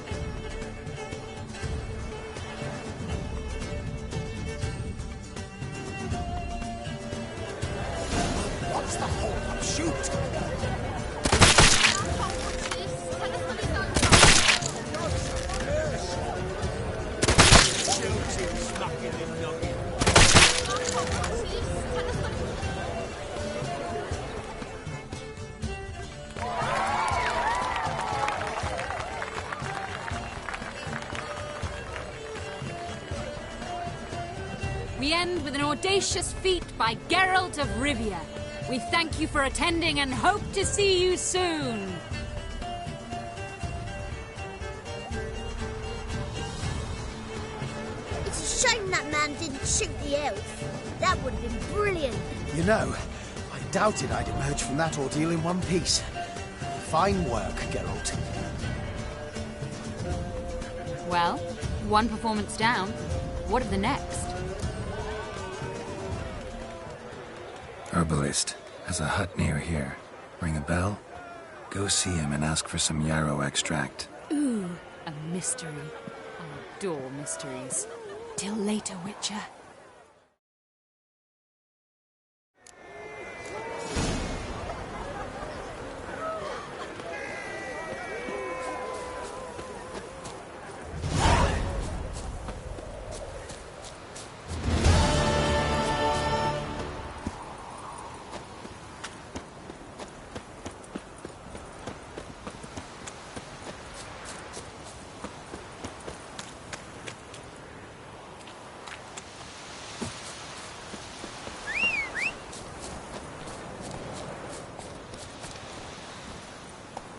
What's the hold-up? shoot! We end with an audacious feat by Geralt of Rivia. We thank you for attending and hope to see you soon. It's a shame that man didn't shoot the elf. That would have been brilliant. You know, I doubted I'd emerge from that ordeal in one piece. Fine work, Geralt. Well, one performance down. What of the next? Herbalist has a hut near here. Ring a bell? Go see him and ask for some yarrow extract. Ooh, a mystery. I adore mysteries. Till later, Witcher.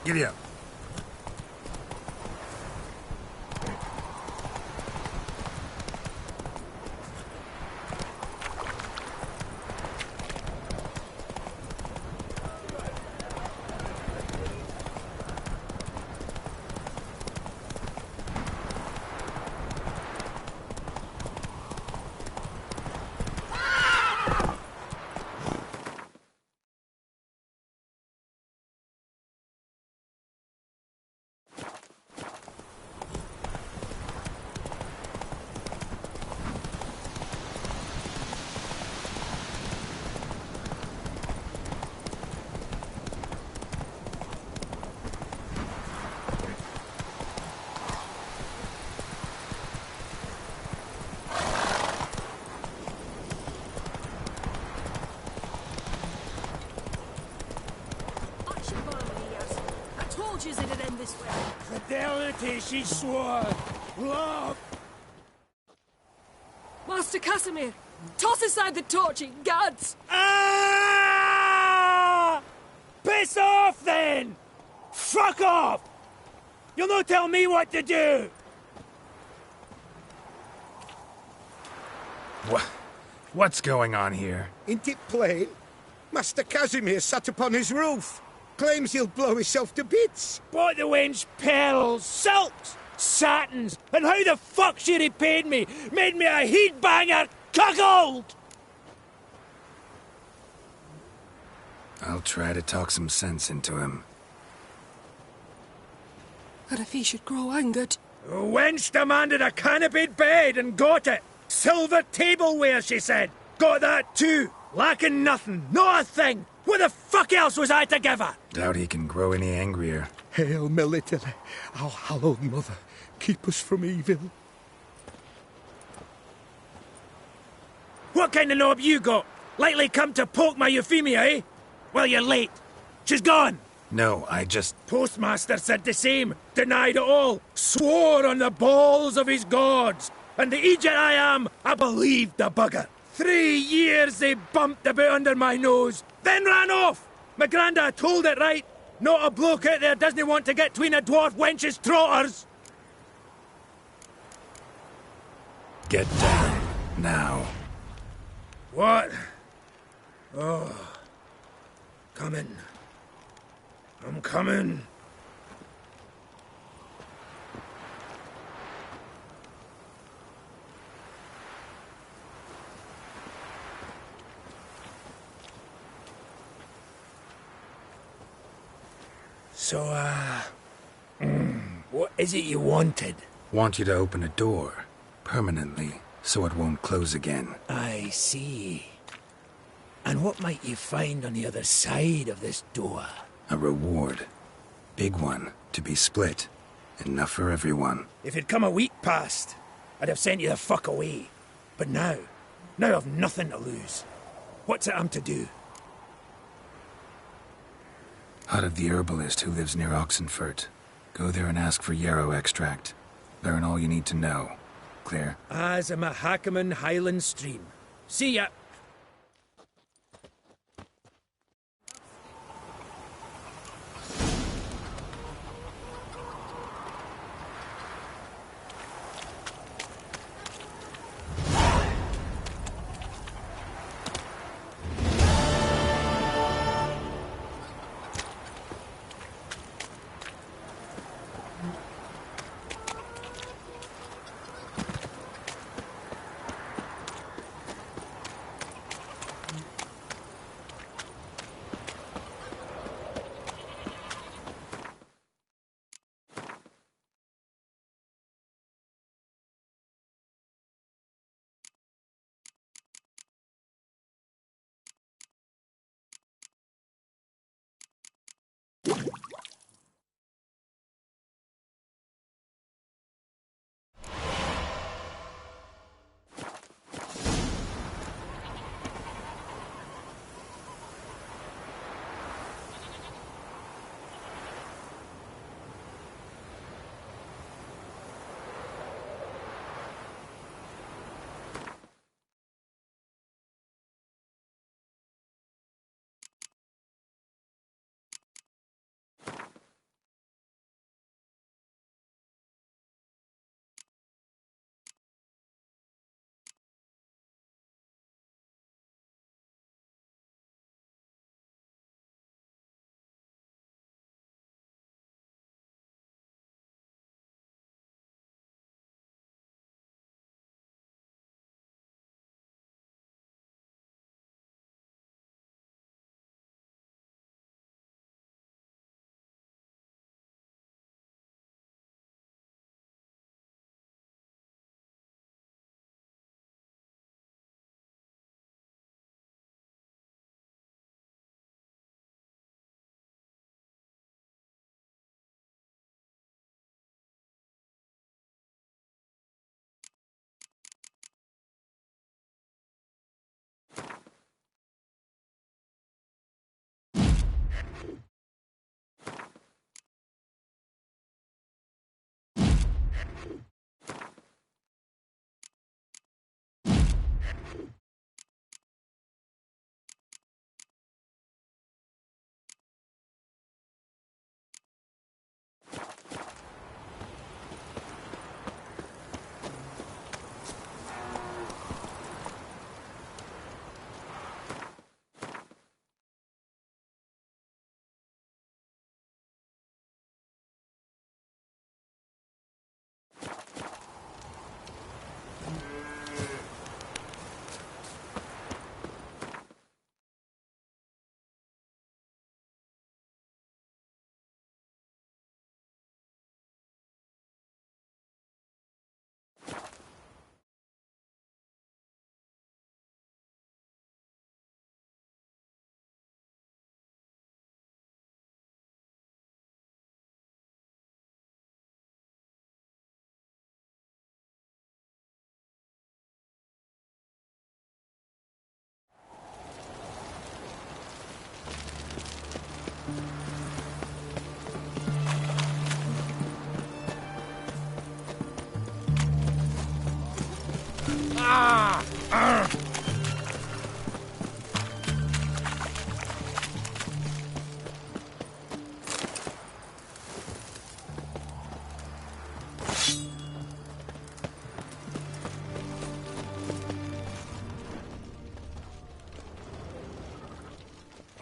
Giddy up. It'd end this way. Fidelity, she swore. Love. Master Casimir, toss aside the torching guards. Ah! Piss off, then! Fuck off! You'll not tell me what to do! What's going on here? Ain't it plain? Master Casimir sat upon his roof. Claims he'll blow himself to bits. Bought the wench pearls, silks, satins, and how the fuck she repaid me? Made me a heat-banger cuckold! I'll try to talk some sense into him. And if he should grow angered? The wench demanded a canopied bed and got it. Silver tableware, she said. Got that too. Lacking nothing, not a thing. What the fuck else was I to give her? Doubt he can grow any angrier. Hail Melitele, our hallowed mother, keep us from evil. What kind of knob you got? Likely come to poke my Euphemia, eh? Well, you're late. She's gone. No, I just... Postmaster said the same. Denied it all. Swore on the balls of his gods. And the Egypt I am, I believed the bugger. 3 years they bumped about under my nose, then ran off. My granda told it right. Not a bloke out there doesn't want to get between a dwarf wench's trotters. Get down. Now. What? Oh. Coming. I'm coming. So, what is it you wanted? Want you to open a door. Permanently. So it won't close again. I see. And what might you find on the other side of this door? A reward. Big one, to be split. Enough for everyone. If it'd come a week past, I'd have sent you the fuck away. But now I've nothing to lose. What's it I'm to do? Hut of the herbalist who lives near Oxenfurt. Go there and ask for yarrow extract. Learn all you need to know. Clear? As a Mahakaman Highland Stream. See ya!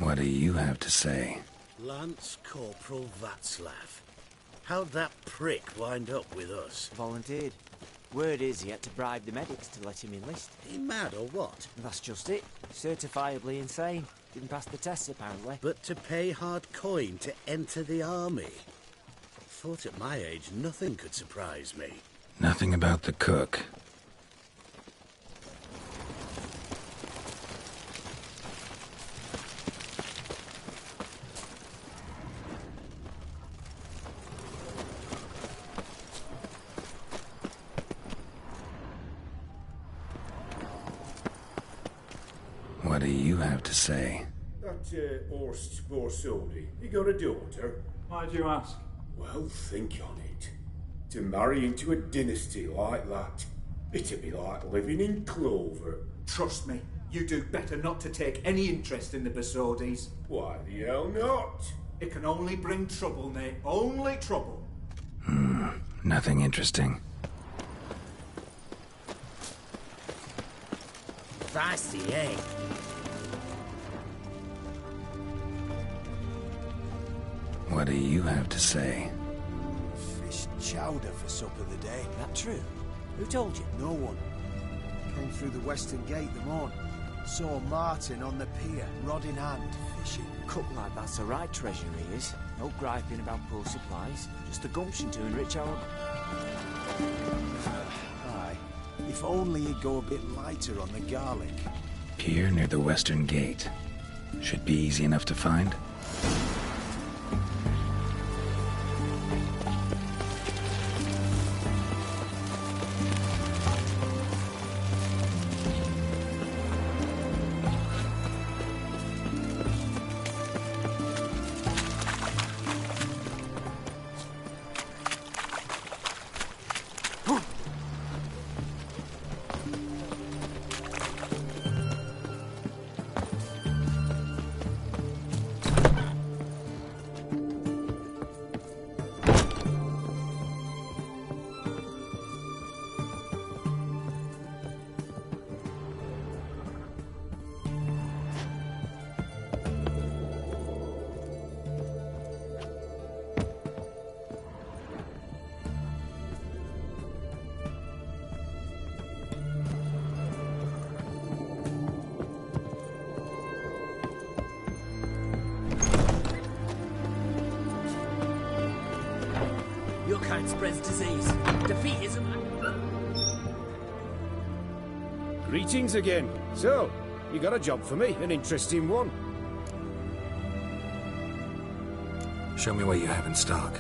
What do you have to say? Lance Corporal Václav. How'd that prick wind up with us? Volunteered. Word is he had to bribe the medics to let him enlist. He mad or what? That's just it. Certifiably insane. Didn't pass the tests, apparently. But to pay hard coin to enter the army? Thought at my age nothing could surprise me. Nothing about the cook. do you have to say? That Horst Borsodi, he got a daughter. Why'd you ask? Well, think on it. To marry into a dynasty like that, it'd be like living in clover. Trust me, you do better not to take any interest in the Borsodis. Why the hell not? It can only bring trouble, Nate. Only trouble. Nothing interesting. Fancy, eh? What do you have to say? Fish chowder for supper the day. That true? Who told you? No one. Came through the western gate the morn. Saw Martin on the pier, rod in hand, fishing. Cook like that's the right treasure he is. No griping about poor supplies. Just the gumption to enrich our... Aye. If only he'd go a bit lighter on the garlic. Pier near the western gate. Should be easy enough to find. Your kind spreads disease. Defeat isn't... Greetings again. So, you got a job for me, an interesting one. Show me what you have in stock.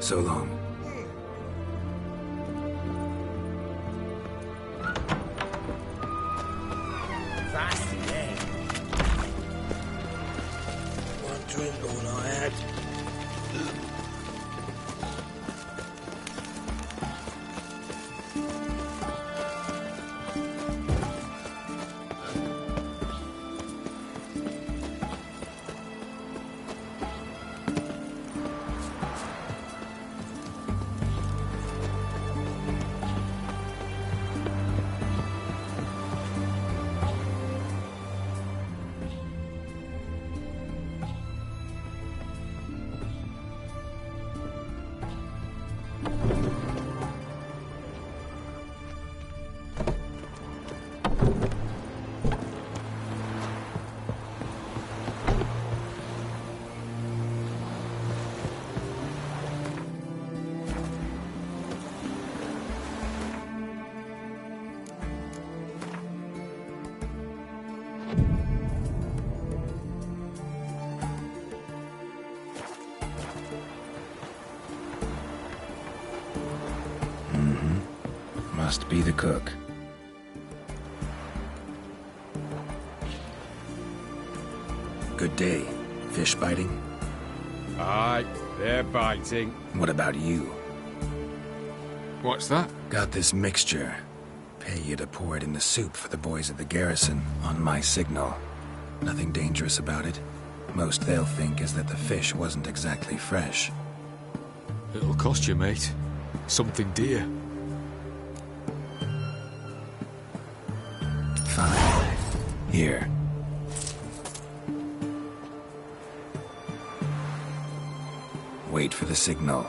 So long. Fancy, eh? One drink all I had. Must be the cook. Good day. Fish biting? Aye, they're biting. What about you? What's that? Got this mixture. Pay you to pour it in the soup for the boys at the garrison, on my signal. Nothing dangerous about it. Most they'll think is that the fish wasn't exactly fresh. It'll cost you, mate. Something dear. Fine. Here. Wait for the signal,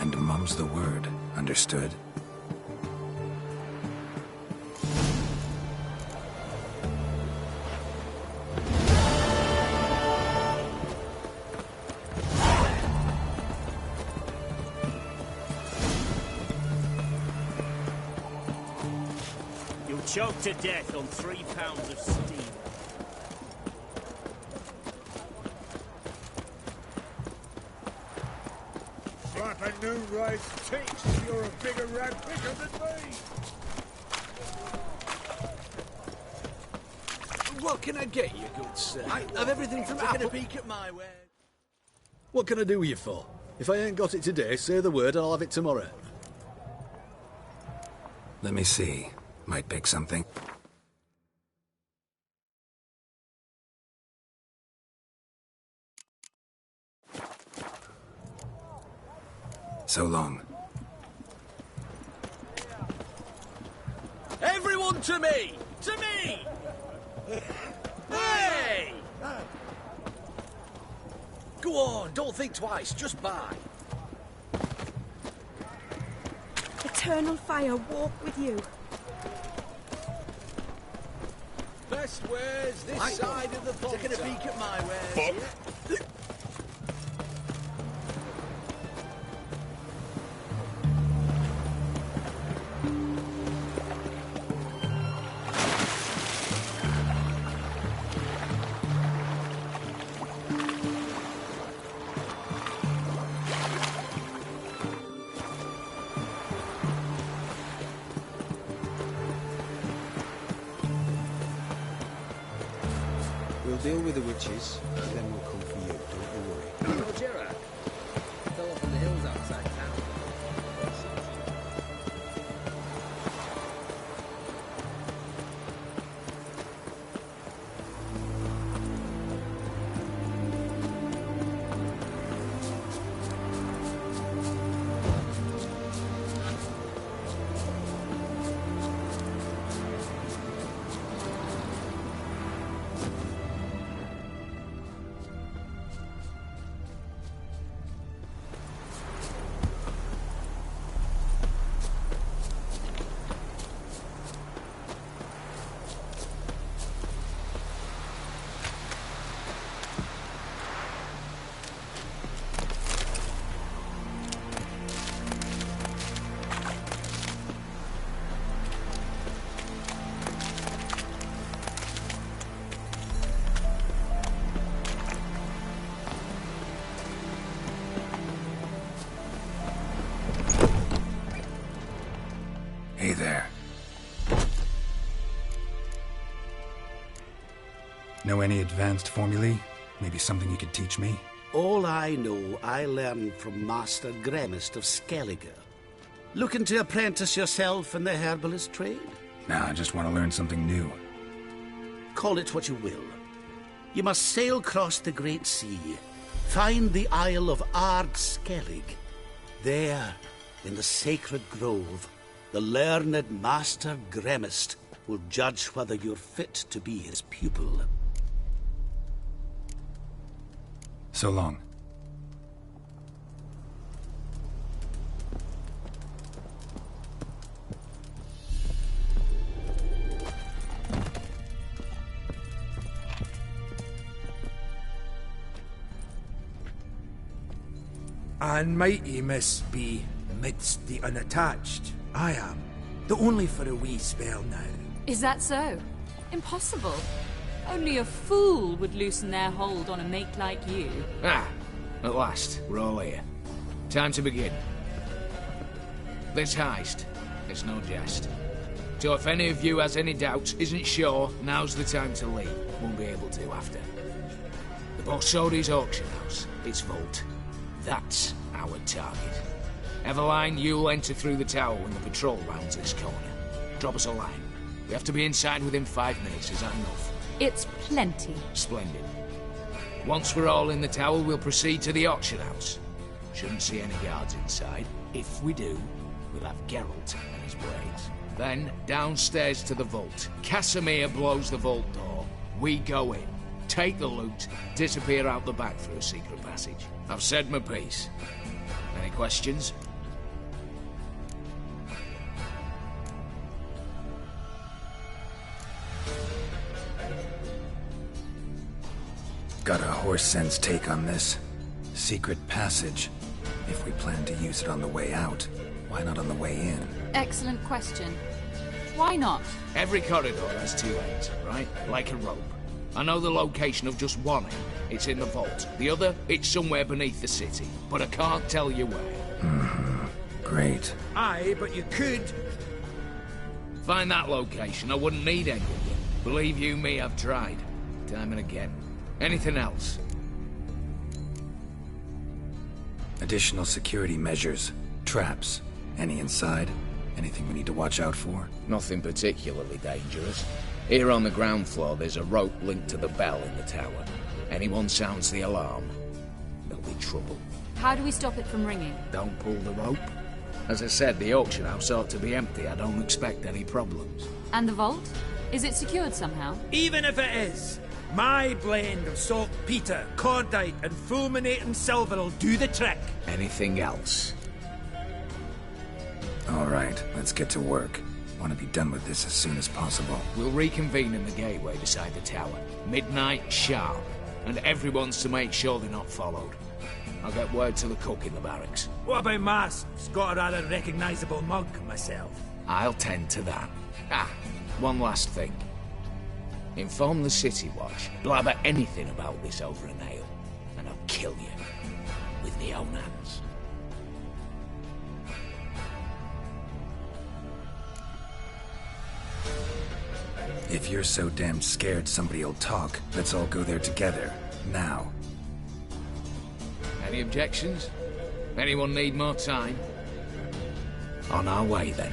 and mum's the word. Understood? You'll choke to death on 3 pounds of steam. Like a new race teach, you're a bigger rat picker than me. What can I get you, good sir? I have everything from Taking apple. a peek at my wares. What can I do with you for? If I ain't got it today, say the word and I'll have it tomorrow. Let me see. Might pick something. So long. Everyone to me! To me! Hey! Go on, don't think twice, just buy. Eternal fire walk with you. Best wares this side of the pond. Taking a peek at my wares. Yeah. We'll deal with the witches, and then we'll come for you. Don't you worry. Oh, Gerard. Fell off in the hills outside town. Hey there. Know any advanced formulae? Maybe something you could teach me? All I know, I learned from Master Gremist of Skellige. Looking to apprentice yourself in the herbalist trade? Nah, I just want to learn something new. Call it what you will. You must sail across the Great Sea, find the Isle of Ard Skellig. There, in the sacred grove, the learned Master Gremist will judge whether you're fit to be his pupil. So long. And mighty must be midst the unattached. I am. Though only for a wee spell now. Is that so? Impossible. Only a fool would loosen their hold on a mate like you. Ah, at last, we're all here. Time to begin. This heist, It's no jest. So if any of you has any doubts, isn't sure, now's the time to leave. Won't be able to after. The Borsodi's auction house. Its vault. That's our target. Eveline, you'll enter through the tower when the patrol rounds this corner. Drop us a line. We have to be inside within 5 minutes. Is that enough? It's plenty. Splendid. Once we're all in the tower, we'll proceed to the auction house. Shouldn't see any guards inside. If we do, we'll have Geralt and his blades. Then, downstairs to the vault. Casimir blows the vault door. We go in, take the loot, disappear out the back through a secret passage. I've said my piece. Any questions? Got a horse sense take on this. Secret passage. If we plan to use it on the way out, why not on the way in? Excellent question. Why not? Every corridor has 2 ends, right? Like a rope. I know the location of just one end. It's in the vault. The other, it's somewhere beneath the city. But I can't tell you where. Great. Aye, but you could. Find that location. I wouldn't need any of you. Believe you me, I've tried. Time and again. Anything else? Additional security measures. Traps. Any inside? Anything we need to watch out for? Nothing particularly dangerous. Here on the ground floor, there's a rope linked to the bell in the tower. Anyone sounds the alarm, there'll be trouble. How do we stop it from ringing? Don't pull the rope. As I said, the auction house ought to be empty. I don't expect any problems. And the vault? Is it secured somehow? Even if it is, my blend of saltpeter, cordite, and fulminating silver will do the trick. Anything else? All right, let's get to work. Want to be done with this as soon as possible. We'll reconvene in the gateway beside the tower. Midnight sharp. And everyone's to make sure they're not followed. I'll get word to the cook in the barracks. What about masks? Got a rather recognisable mug myself. I'll tend to that. One last thing. Inform the City Watch. Blabber anything about this over an ale, and I'll kill you. With my own hands. If you're so damn scared somebody'll talk, let's all go there together. Now. Any objections? Anyone need more time? On our way, then.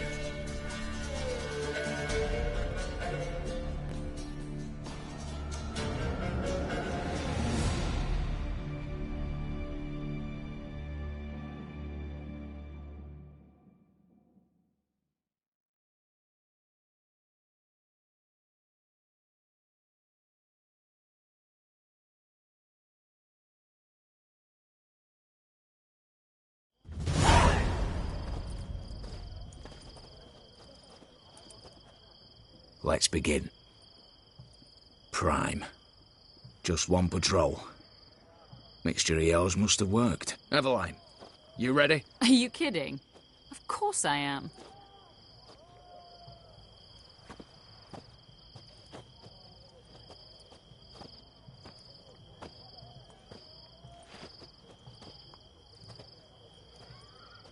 Let's begin. Prime. Just one patrol. Mixture of yours must have worked. Eveline, you ready? Are you kidding? Of course I am.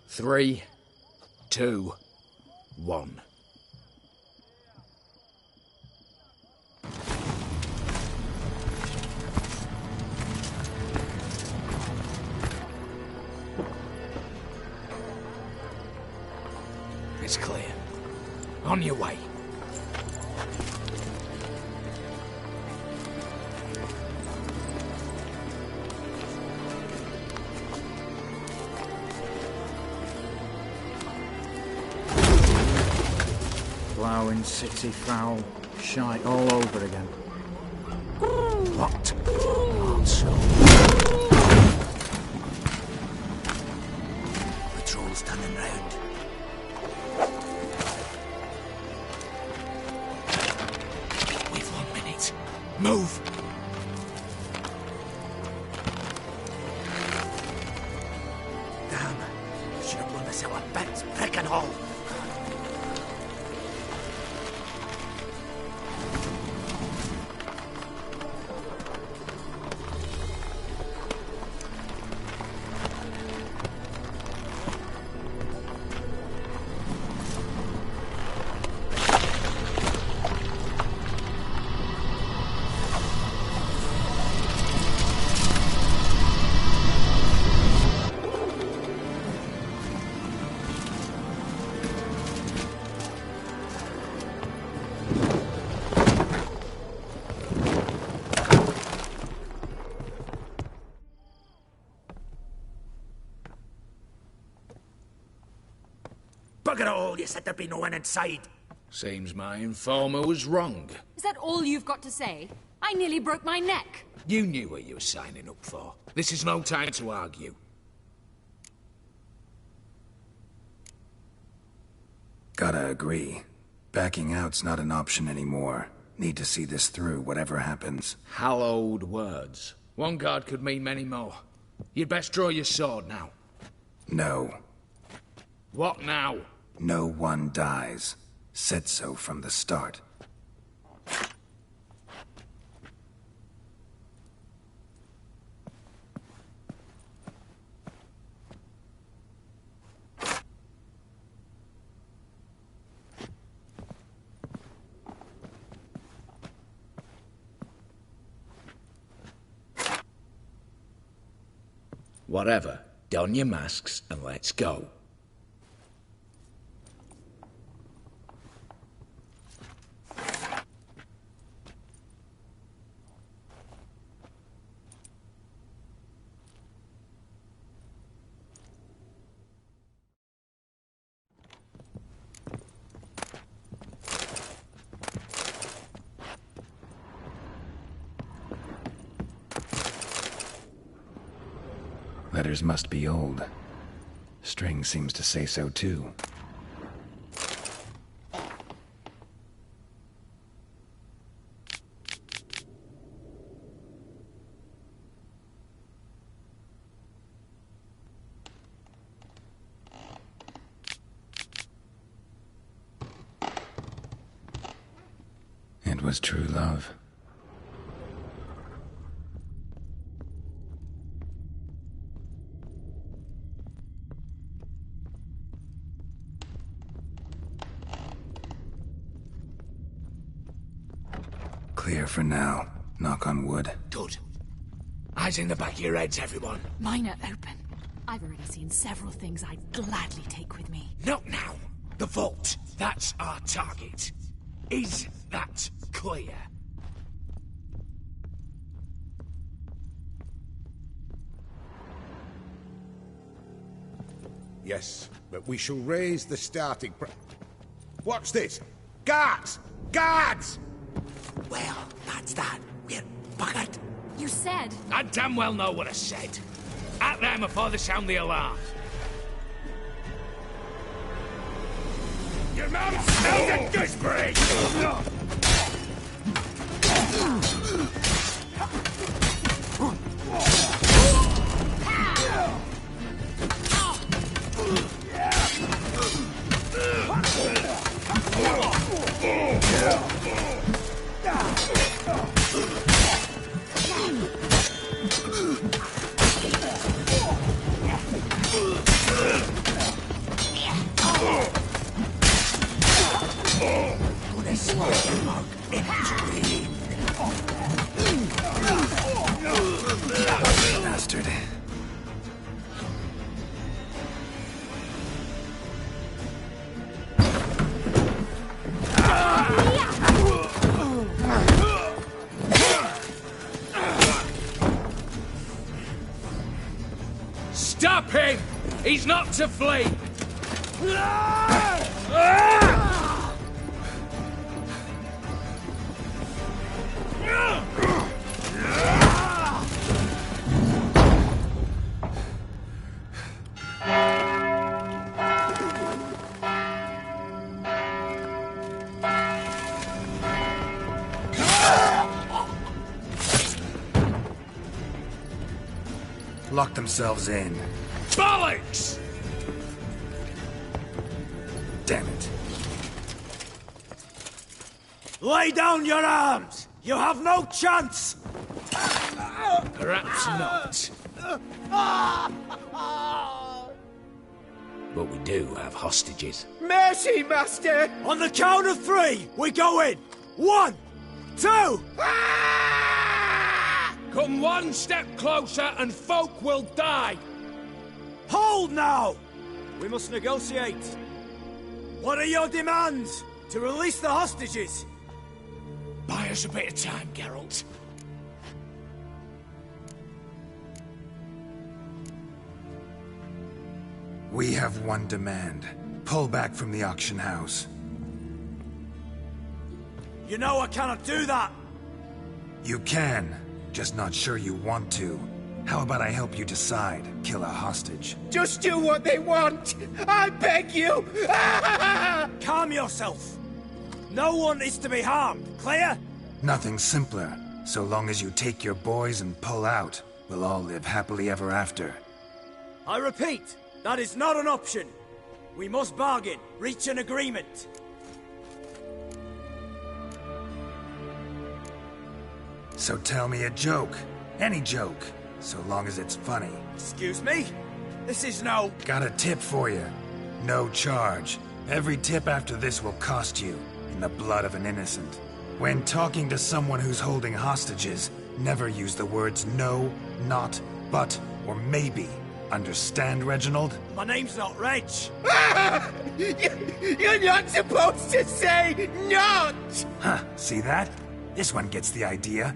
Three, 2, 1. It's clear. On your way. Ploughing, city foul, shite all over again. What? Monster. Patrol's turning round. We've 1 minute. Move! Damn. Should have blown us out of bits, prick and all. Bugger it all, you said there'd be no one inside. Seems my informer was wrong. Is that all you've got to say? I nearly broke my neck. You knew what you were signing up for. This is no time to argue. Gotta agree. Backing out's not an option anymore. Need to see this through, whatever happens. Hallowed words. One guard could mean many more. You'd best draw your sword now. No. What now? No one dies. Said so from the start. Whatever. Don your masks and let's go. Letters must be old. String seems to say so too. It was true love. Clear for now. Knock on wood. Good. Eyes in the back of your heads, everyone. Mine are open. I've already seen several things I'd gladly take with me. Not now. The vault. That's our target. Is that clear? Yes, but we shall raise the starting What's this? Guards! Guards! Well, that's that. We're buggered. You said... I damn well know what I said. At them before they sound the alarm. Your mouth smells of gooseberry! Bastard. Stop him! He's not to flee! Lock themselves in. Bollocks! Damn it. Lay down your arms! You have no chance! Perhaps not. But we do have hostages. Mercy, Master! On the count of three, we go in! 1, 2... Come one step closer and folk will die! Hold now! We must negotiate. What are your demands? To release the hostages? Buy us a bit of time, Geralt. We have one demand. Pull back from the auction house. You know I cannot do that! You can, just not sure you want to. How about I help you decide? Kill a hostage. Just do what they want! I beg you! Calm yourself! No one is to be harmed, clear? Nothing simpler. So long as you take your boys and pull out, we'll all live happily ever after. I repeat, that is not an option. We must bargain, reach an agreement. So tell me a joke. Any joke. So long as it's funny. Excuse me? This is no... Got a tip for you. No charge. Every tip after this will cost you, in the blood of an innocent. When talking to someone who's holding hostages, never use the words no, not, but, or maybe. Understand, Reginald? My name's not Reg. You're not supposed to say not! Huh, see that? This one gets the idea.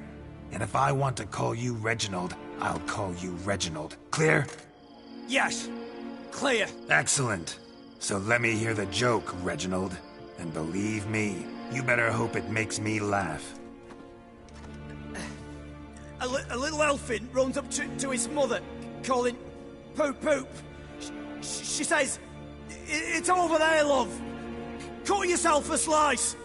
And if I want to call you Reginald, I'll call you Reginald. Clear? Yes. Clear. Excellent. So let me hear the joke, Reginald. And believe me, you better hope it makes me laugh. A little elfin runs up to his mother, calling, "Poop, poop." She says, "It's over there, love. Cut yourself a slice."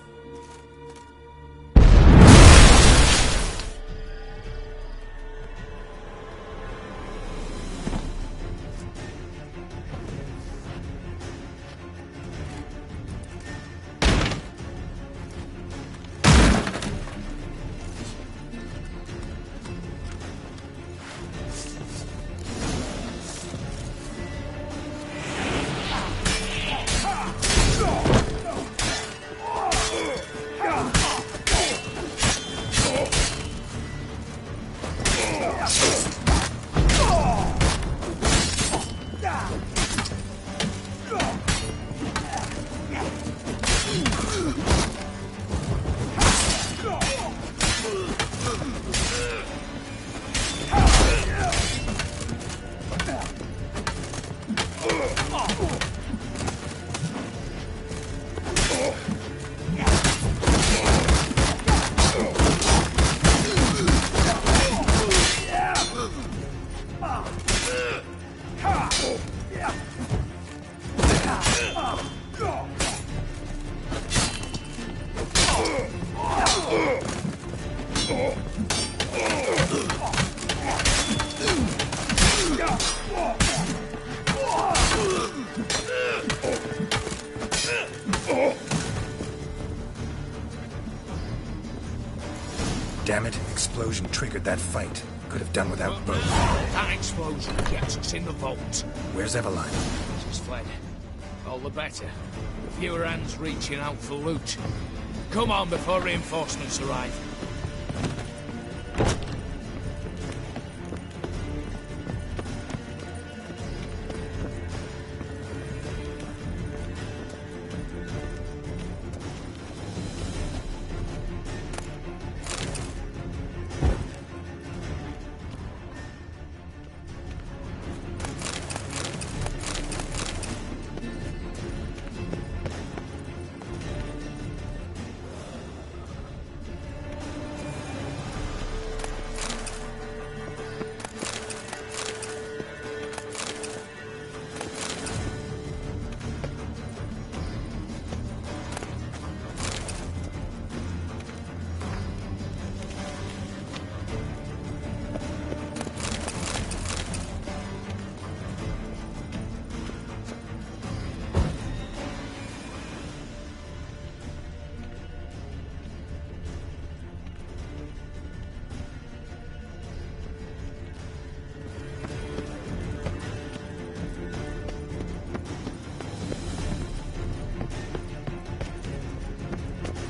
Damn it, explosion triggered that fight. Could have done without both. That explosion gets us in the vault. Where's Eveline? She's fled. All the better. Fewer hands reaching out for loot. Come on before reinforcements arrive.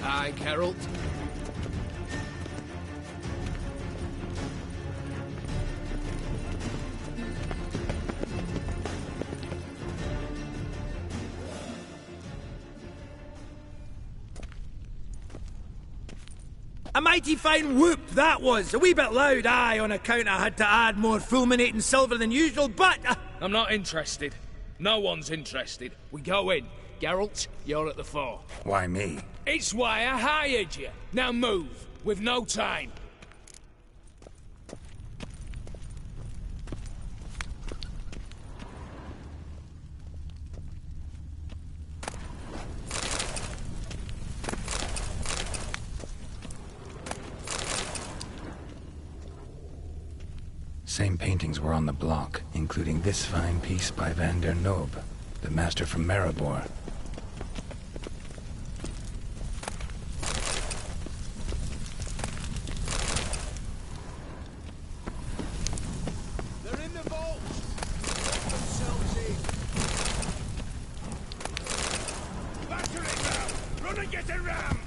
Aye, Geralt. A mighty fine whoop that was. A wee bit loud, aye, on account I had to add more fulminating silver than usual, but... I'm not interested. No one's interested. We go in. Geralt, you're at the fore. Why me? It's why I hired you. Now move. We've no time. Same paintings were on the block, including this fine piece by Van der Noob, the master from Maribor. They're in the vault! Let themselves in! Battering ram! Run and get a ram!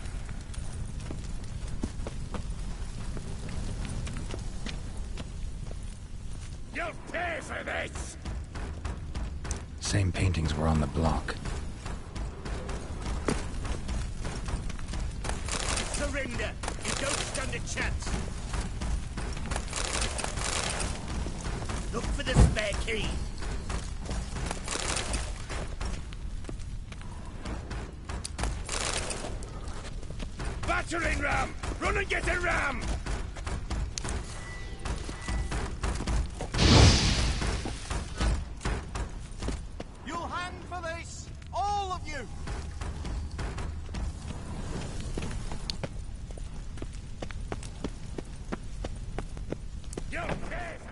You'll pay for this! Same paintings were on the block. Surrender! You don't stand a chance! Look for the spare key! Battering ram! Run and get a ram! You'll hang for this! All of you! You'll pay for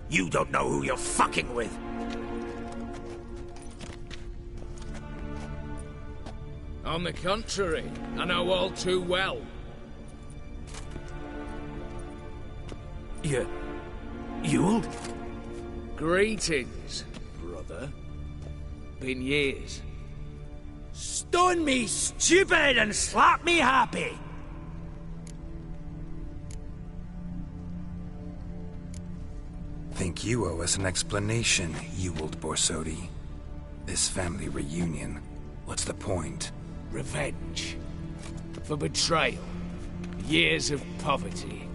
You don't know who you're fucking with. On the contrary, I know all too well. Yule? Greetings, brother. Been years. Stone me stupid and slap me happy! Think you owe us an explanation, you old Borsodi. This family reunion, what's the point? Revenge. For betrayal. Years of poverty.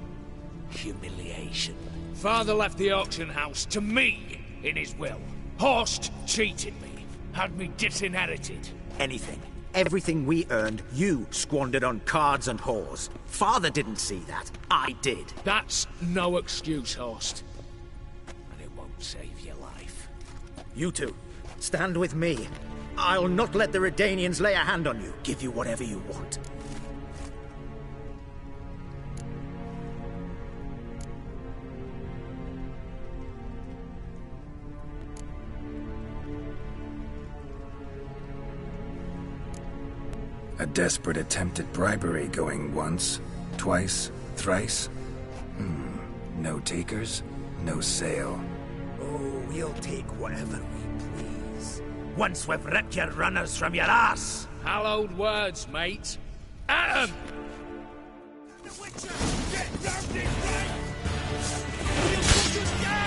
Humiliation. Father left the auction house to me in his will. Horst cheated me. Had me disinherited. Anything. Everything we earned, you squandered on cards and whores. Father didn't see that. I did. That's no excuse, Horst. And it won't save your life. You two, stand with me. I'll not let the Redanians lay a hand on you. Give you whatever you want. A desperate attempt at bribery going once, twice, thrice. No takers, no sale. Oh, we'll take whatever we please. Once we've ripped your runners from your ass! Hallowed words, mate. At 'em! The Witcher! Get down this way! You'll push us down!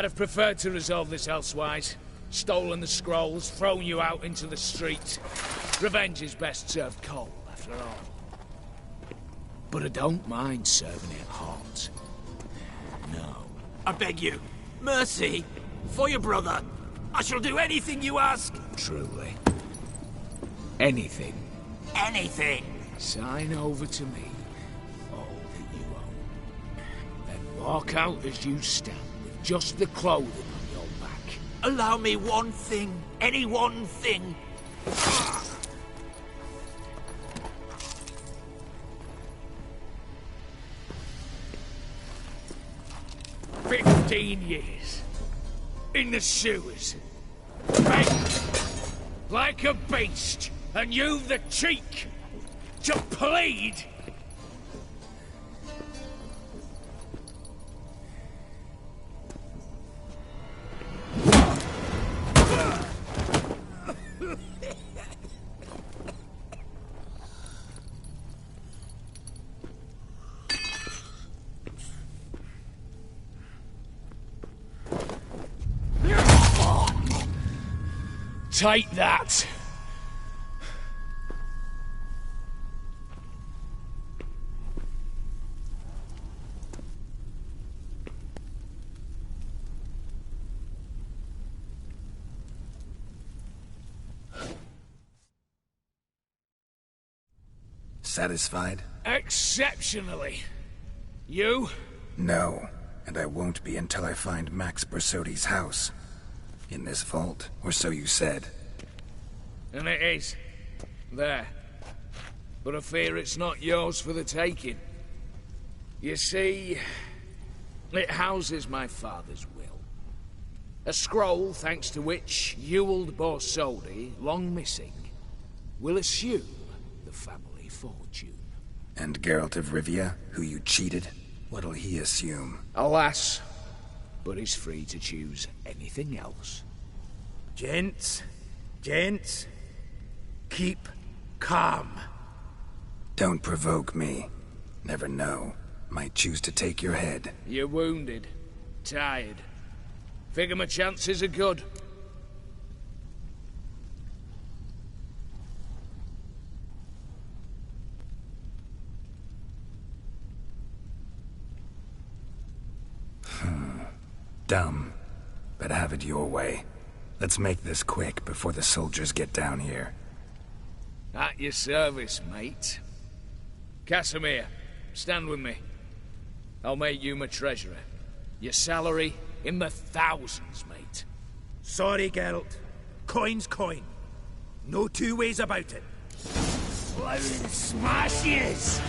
I'd have preferred to resolve this elsewise. Stolen the scrolls, thrown you out into the street. Revenge is best served cold, after all. But I don't mind serving it hot. No. I beg you, mercy, for your brother. I shall do anything you ask. Truly. Anything. Anything. Sign over to me all that you own. Then walk out as you stand with just the clothing on your back. Allow me one thing. Any one thing. 15 years. In the sewers. Begging. Like a beast. And you've the cheek to plead. Take that. Satisfied? Exceptionally. You? No, and I won't be until I find Max Bersodi's house. In this vault, or so you said. And it is. There. But I fear it's not yours for the taking. You see, it houses my father's will. A scroll thanks to which Ewald Borsodi, long missing, will assume the family fortune. And Geralt of Rivia, who you cheated, what'll he assume? Alas, but he's free to choose anything else. Gents, keep calm. Don't provoke me. Never know. Might choose to take your head. You're wounded. Tired. Figure my chances are good. Dumb. But have it your way. Let's make this quick before the soldiers get down here. At your service, mate. Casimir, stand with me. I'll make you my treasurer. Your salary in the thousands, mate. Sorry, Geralt. Coin's coin. No two ways about it. Blown smashes!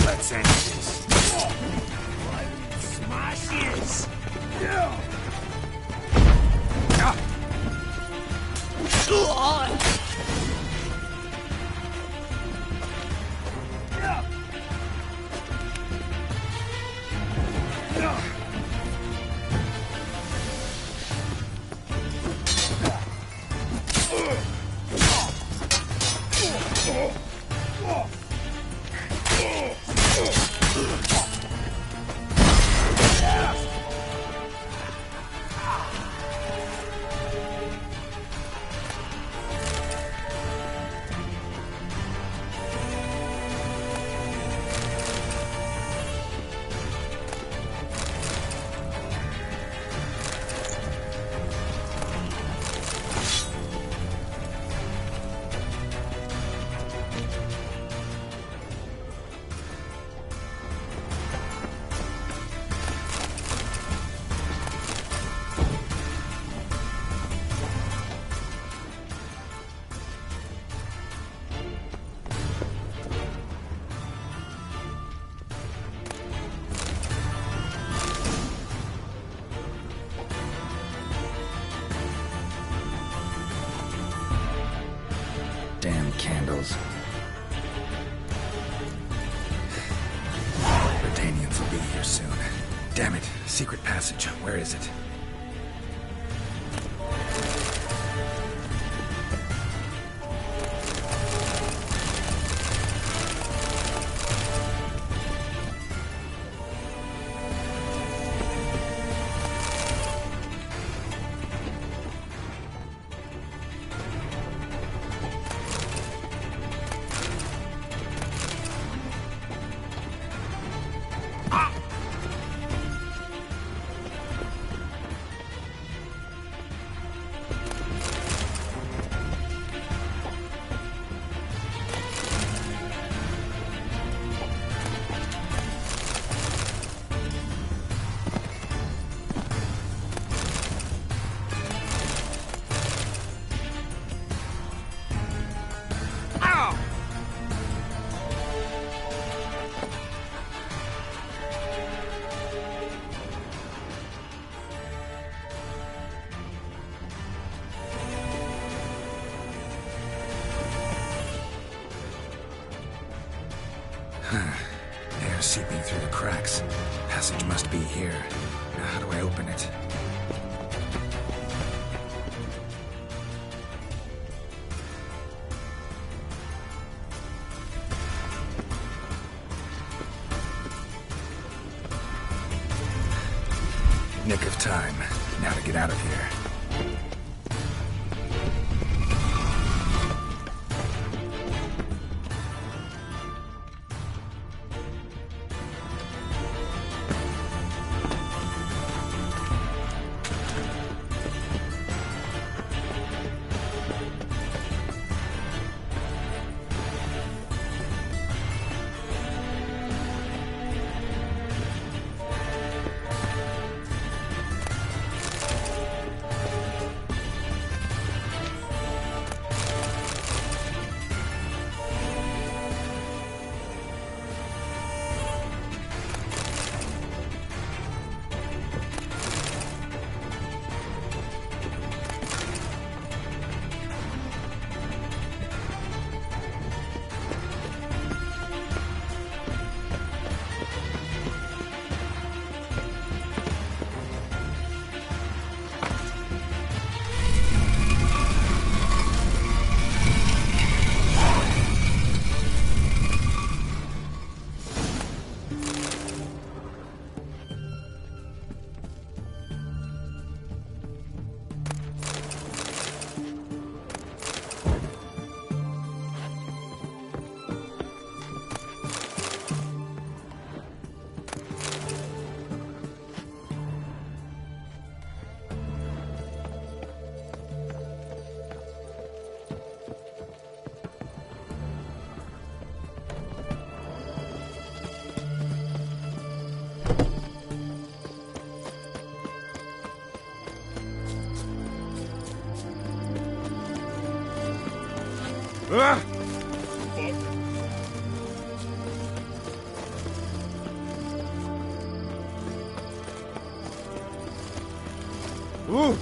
Let's end this. Smashes! cells. Redanians will be here soon. Damn it. Secret passage. Where is it? Air seeping through the cracks. Passage must be here. Now how do I open it? Nick of time. Now to get out of here. Ah! Ooh!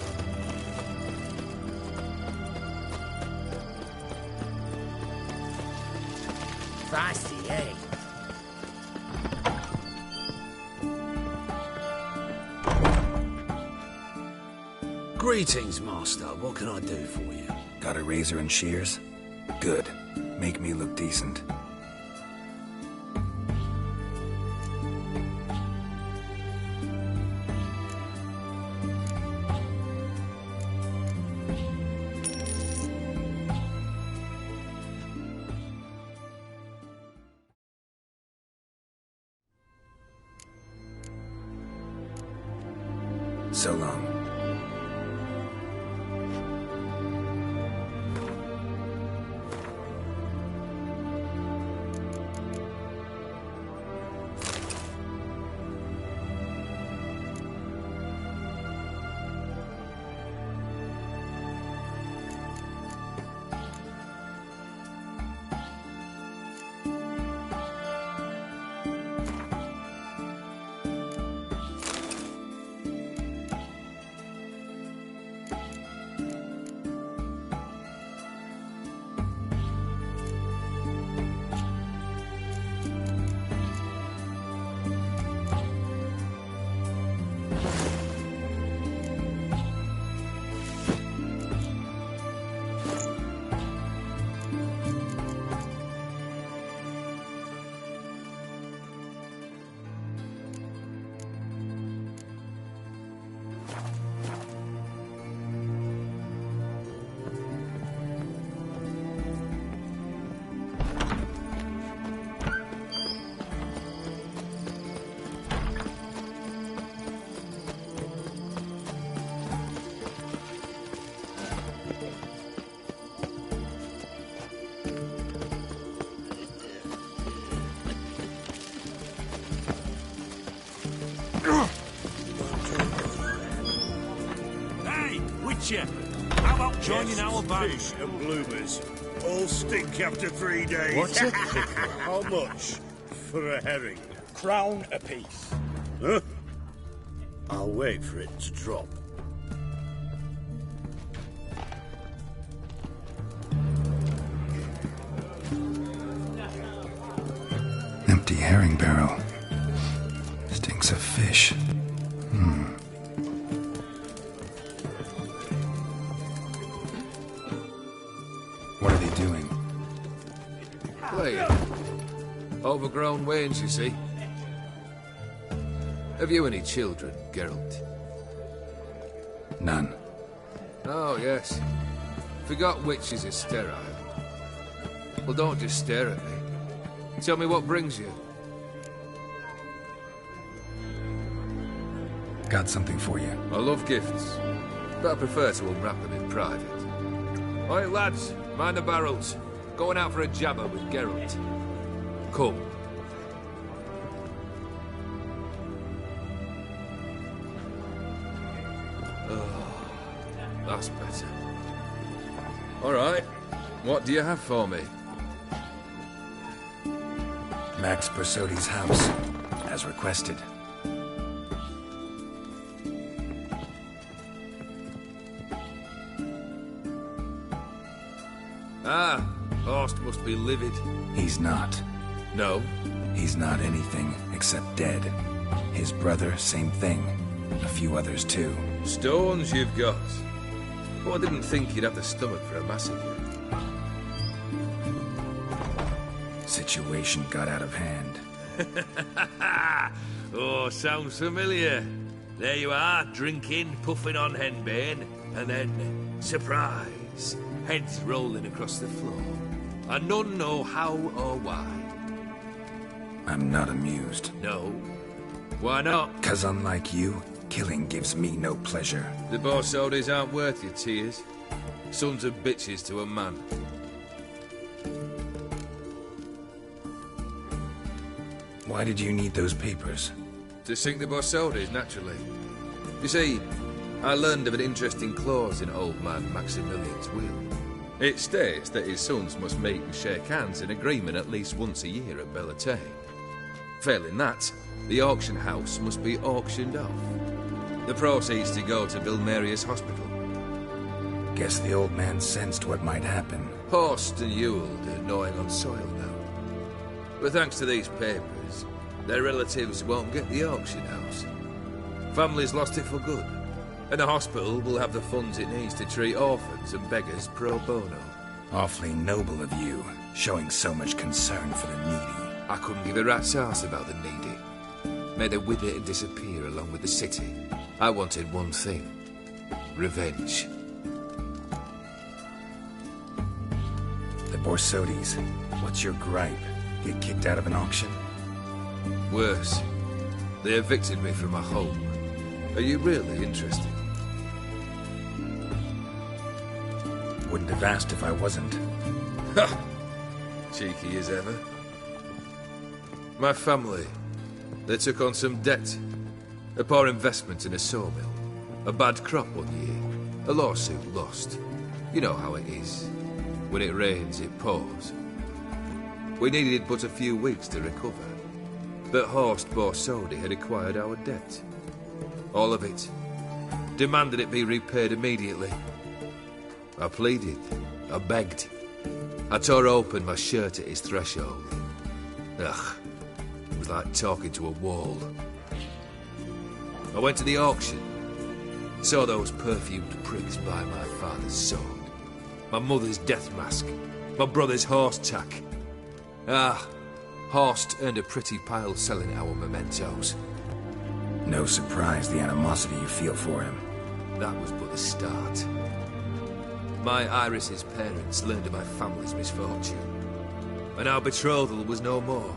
Feisty, eh? Greetings, Master. What can I do for you? Got a razor and shears? Good. Make me look decent. So long. you. How about joining our band? Fish and bloomers. All stink after 3 days. What's a pickle? How much for a herring? Crown apiece. Huh? I'll wait for it to drop. Empty herring barrel. Stinks of fish. What are they doing? Playing. Overgrown wains, you see. Have you any children, Geralt? None. Oh, yes. Forgot witches are sterile. Well, don't just stare at me. Tell me what brings you. Got something for you. I love gifts, but I prefer to unwrap them in private. Oi, lads, mind the barrels. Going out for a jabber with Geralt. Come. Oh, that's better. All right. What do you have for me? Max Bersodi's house, as requested. Ah, Horst must be livid. He's not. No? He's not anything except dead. His brother, same thing. A few others too. Stones you've got. Well, I didn't think you'd have the stomach for a massacre. Situation got out of hand. Oh, sounds familiar. There you are, drinking, puffing on henbane, and then, surprise, heads rolling across the floor. And none know how or why. I'm not amused. No? Why not? 'Cause unlike you, killing gives me no pleasure. The Borsodis aren't worth your tears. Sons of bitches to a man. Why did you need those papers? To sink the Borsodis, naturally. You see, I learned of an interesting clause in old man Maximilian's will. It states that his sons must meet and shake hands in agreement at least once a year at Bellatane. Failing that, the auction house must be auctioned off. The proceeds to go to Vilmerius Hospital. Guess the old man sensed what might happen. Horst and Ewald are gnawing on soil now. But thanks to these papers, their relatives won't get the auction house. Families lost it for good. And the hospital will have the funds it needs to treat orphans and beggars pro bono. Awfully noble of you, showing so much concern for the needy. I couldn't give a rat's ass about the needy. May they wither and disappear along with the city. I wanted one thing. Revenge. The Borsodis, what's your gripe? Get kicked out of an auction? Worse. They evicted me from my home. Are you really interested? Wouldn't have asked if I wasn't. Ha! Cheeky as ever. My family, they took on some debt. A poor investment in a sawmill. A bad crop one year. A lawsuit lost. You know how it is. When it rains, it pours. We needed but a few weeks to recover. But Horst Borsodi had acquired our debt. All of it. Demanded it be repaid immediately. I pleaded. I begged. I tore open my shirt at his threshold. Ugh. It was like talking to a wall. I went to the auction. Saw those perfumed pricks buy my father's sword. My mother's death mask. My brother's horse tack. Ah, Horst earned a pretty pile selling our mementos. No surprise the animosity you feel for him. That was but the start. My Iris's parents learned of my family's misfortune. And our betrothal was no more.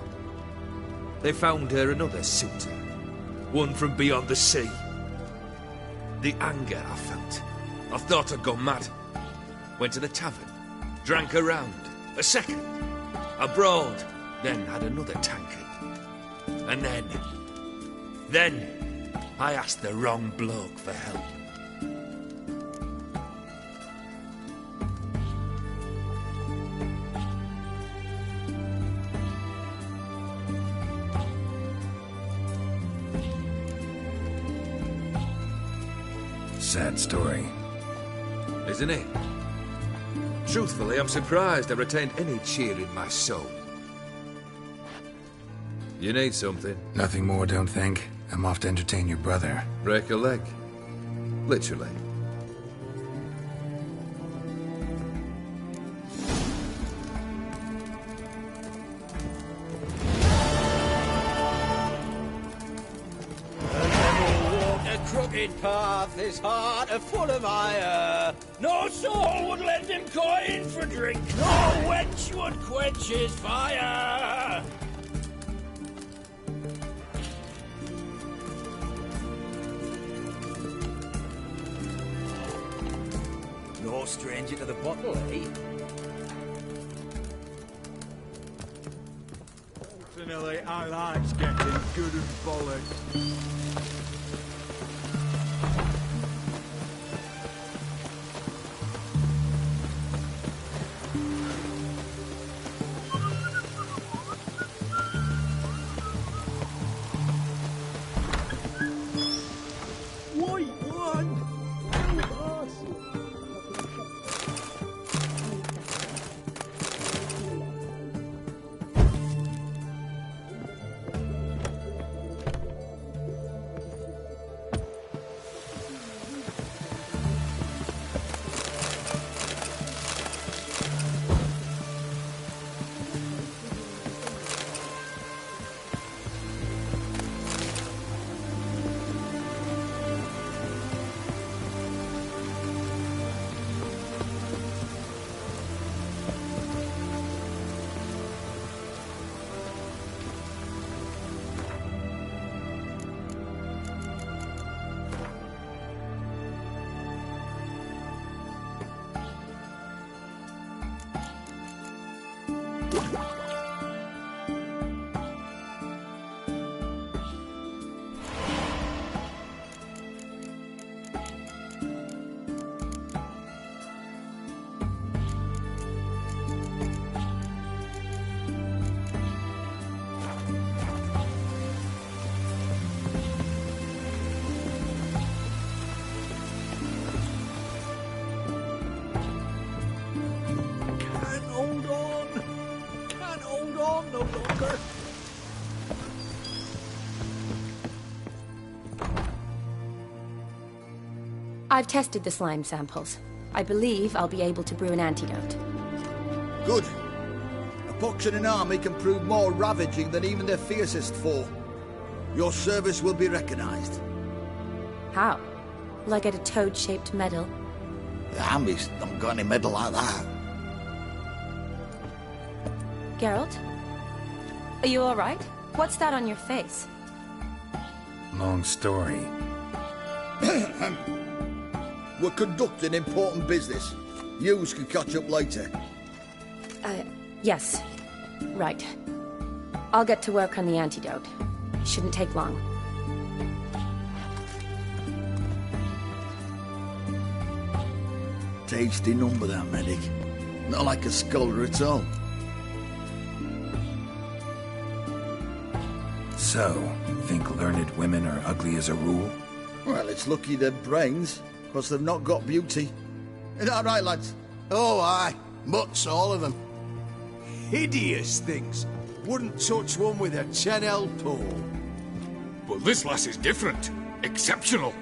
They found her another suitor. One from beyond the sea. The anger I felt. I thought I'd gone mad. Went to the tavern. Drank a round. A second. I brawled. Then had another tankard. And then I asked the wrong bloke for help. Sad story. Isn't it? Truthfully, I'm surprised I retained any cheer in my soul. You need something? Nothing more, don't think. I'm off to entertain your brother. Break a leg? Literally. Crooked path, his heart a full of ire. No soul would lend him coin for drink. No wench would quench his fire. No stranger to the bottle, eh? Ultimately, I like getting good and bollocks. I've tested the slime samples. I believe I'll be able to brew an antidote. Good. A pox in an army can prove more ravaging than even their fiercest foe. Your service will be recognized. How? Will I get a toad-shaped medal? The army's not got any medal like that. Geralt? Are you alright? What's that on your face? Long story. We're conducting important business. Yous can catch up later. Yes. Right. I'll get to work on the antidote. Shouldn't take long. Tasty number, that medic. Not like a scholar at all. So, think learned women are ugly as a rule? Well, it's lucky they're brains, because they've not got beauty. Is that right, lads? Oh, aye. Mutts, all of them. Hideous things. Wouldn't touch one with a 10L pole. But this lass is different. Exceptional.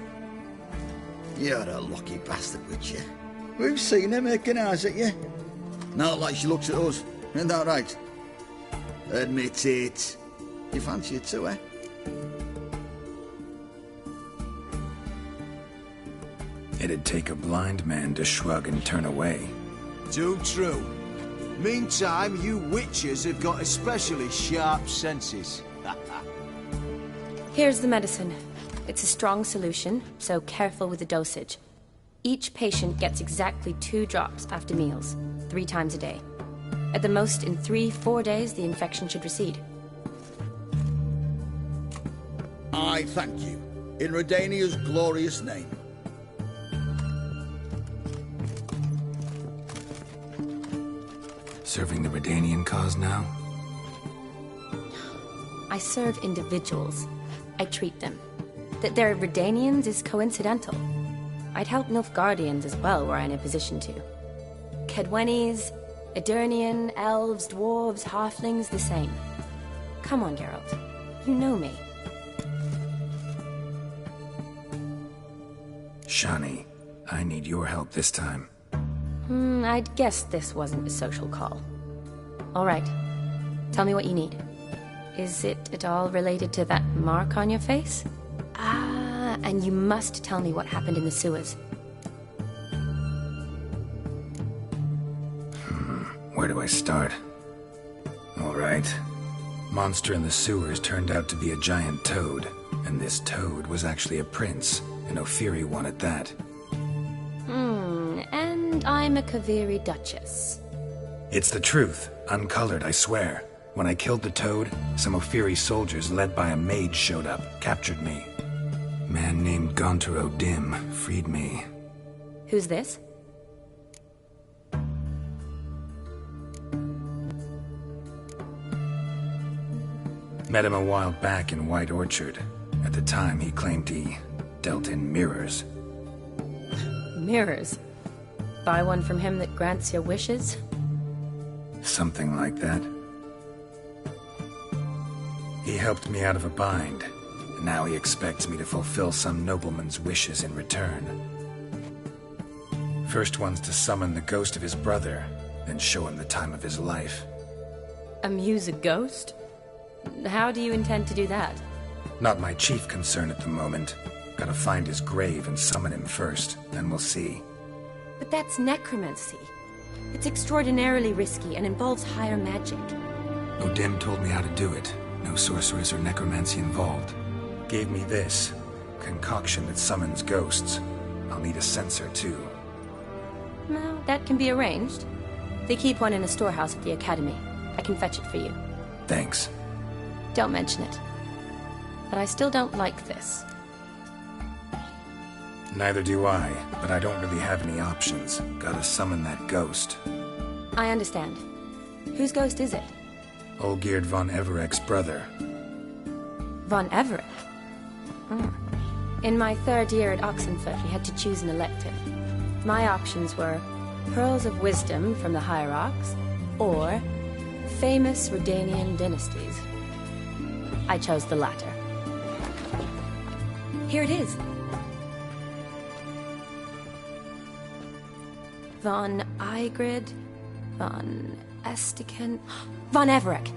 You're a lucky bastard, would you? We've seen her making eyes at you. Not like she looks at us. Isn't that right? Admit it. You fancy it too, eh? It'd take a blind man to shrug and turn away. Too true. Meantime, you witches have got especially sharp senses. Here's the medicine. It's a strong solution, so careful with the dosage. Each patient gets exactly 2 drops after meals, 3 times a day. At the most, in 3-4 days, the infection should recede. I thank you. In Redania's glorious name. Serving the Redanian cause now? I serve individuals. I treat them. That they're Redanians is coincidental. I'd help Nilfgaardians as well were I in a position to. Kedwenis, Edirnian, elves, dwarves, halflings, the same. Come on, Geralt. You know me. Shani, I need your help this time. I'd guessed this wasn't a social call. All right. Tell me what you need. Is it at all related to that mark on your face? Ah, and you must tell me what happened in the sewers. Where do I start? All right. Monster in the sewers turned out to be a giant toad, and this toad was actually a prince, an Ophiri one at that. And I'm a Kaviri duchess. It's the truth, uncolored, I swear. When I killed the toad, some Ophiri soldiers led by a mage showed up, captured me. Man named Gontaro Dim freed me. Who's this? Met him a while back in White Orchard. At the time, he claimed he dealt in mirrors. Mirrors? Buy one from him that grants your wishes? Something like that. He helped me out of a bind, and now he expects me to fulfill some nobleman's wishes in return. First one's to summon the ghost of his brother, then show him the time of his life. Amuse a ghost? How do you intend to do that? Not my chief concern at the moment. Gotta find his grave and summon him first, then we'll see. But that's necromancy. It's extraordinarily risky and involves higher magic. Odim told me how to do it. No sorceress or necromancy involved. Gave me this concoction that summons ghosts. I'll need a censer too. Well, that can be arranged. They keep one in a storehouse at the academy. I can fetch it for you. Thanks. Don't mention it. But I still don't like this. Neither do I, but I don't really have any options. Gotta summon that ghost. I understand. Whose ghost is it? Olgierd von Evereck's brother. Von Everett? In my third year at Oxenfurt, we had to choose an elective. My options were Pearls of Wisdom from the Hierarchs, or famous Redanian dynasties. I chose the latter. Here it is. Von Igrid, Von Estiken, Von Everett.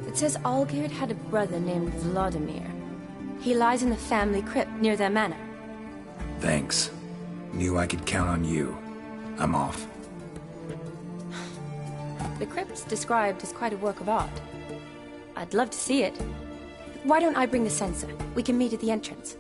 It says Olgierd had a brother named Vladimir. He lies in the family crypt near their manor. Thanks. Knew I could count on you. I'm off. The crypt's described as quite a work of art. I'd love to see it. Why don't I bring the censer? We can meet at the entrance.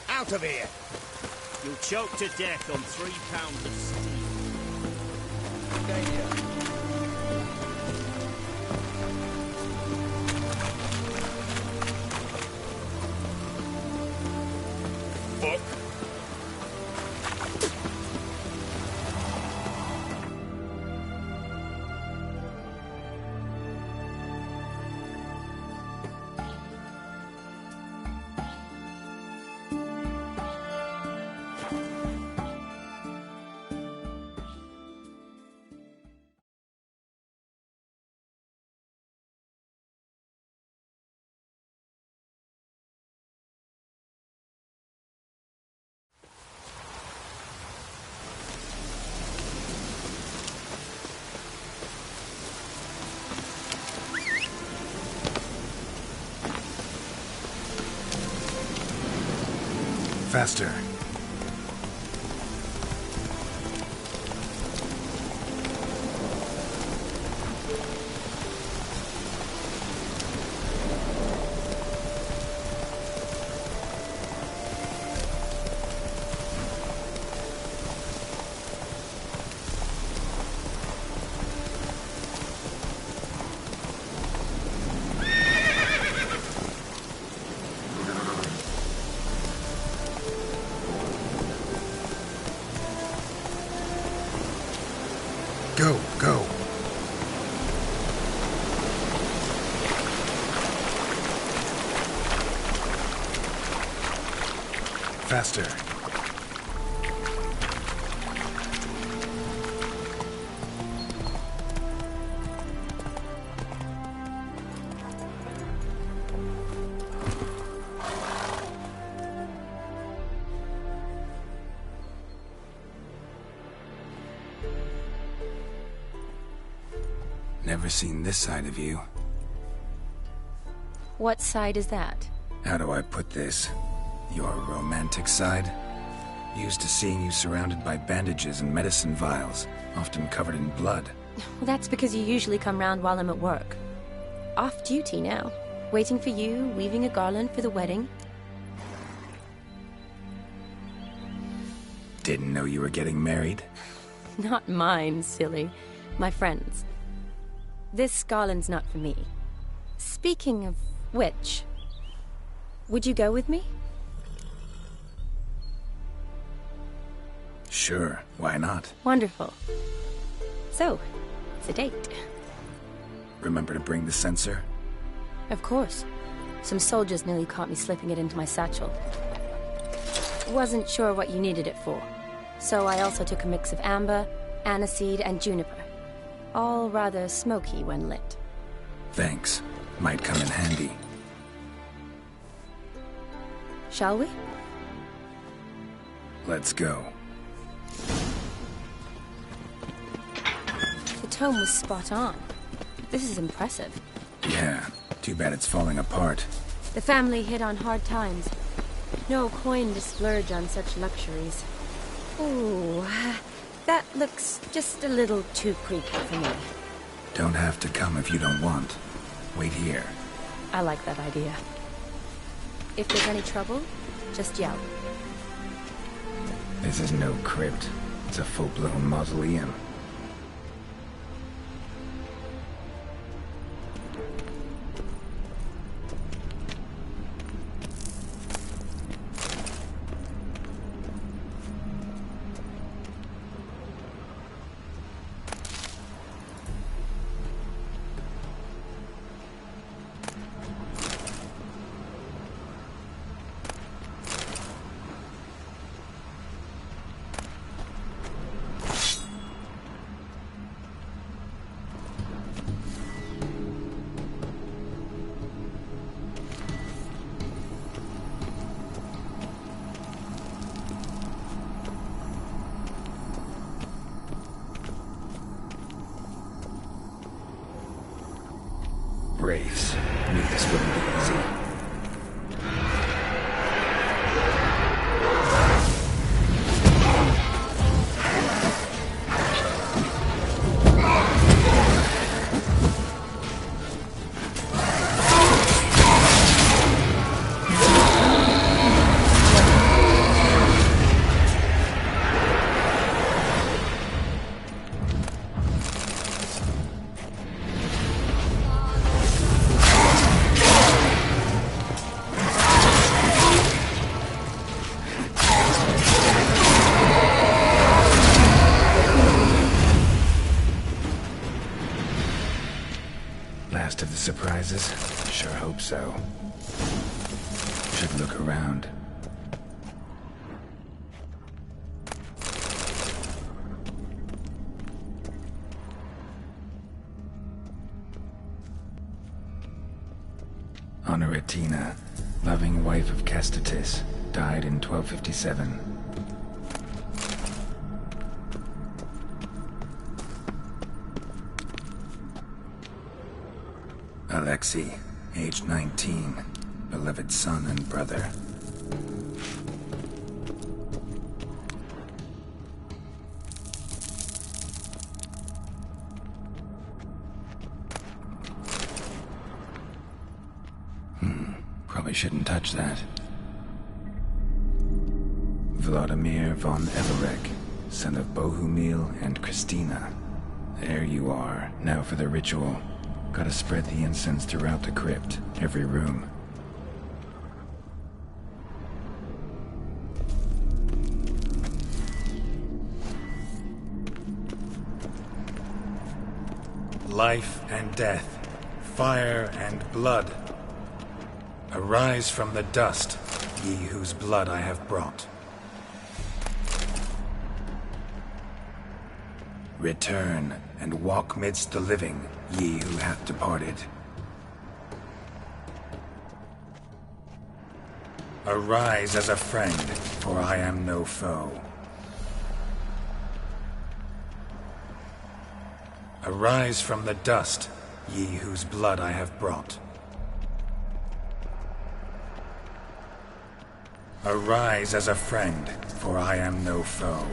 Out of here! You'll choke to death on 3 pounds of steel. Stay here. Faster. Go, go. Faster. Never seen this side of you. What side is that? How do I put this? Your romantic side? Used to seeing you surrounded by bandages and medicine vials, often covered in blood. Well, that's because you usually come round while I'm at work. Off duty now. Waiting for you, weaving a garland for the wedding. Didn't know you were getting married? Not mine, silly. My friend's. This garland's not for me. Speaking of which, would you go with me? Sure, why not? Wonderful. So, it's a date. Remember to bring the sensor? Of course. Some soldiers nearly caught me slipping it into my satchel. Wasn't sure what you needed it for, so I also took a mix of amber, aniseed, and juniper. All rather smoky when lit. Thanks. Might come in handy. Shall we? Let's go. The tome was spot on. This is impressive. Yeah, too bad it's falling apart. The family hit on hard times. No coin to splurge on such luxuries. Ooh, that looks just a little too creepy for me. Don't have to come if you don't want. Wait here. I like that idea. If there's any trouble, just yell. This is no crypt. It's a full-blown mausoleum. Wraiths. Knew this wouldn't be easy. Last of the surprises? Sure hope so. Should look around. Honoratina, loving wife of Castatis, died in 1257. Alexei, age 19, beloved son and brother. Probably shouldn't touch that. Vladimir von Everek, son of Bohumil and Christina. There you are, now for the ritual. Gotta spread the incense throughout the crypt, every room. life and death, fire and blood. Arise from the dust, ye whose blood I have brought. Return and walk midst the living, ye who hath departed. Arise as a friend, for I am no foe. Arise from the dust, ye whose blood I have brought. Arise as a friend, for I am no foe.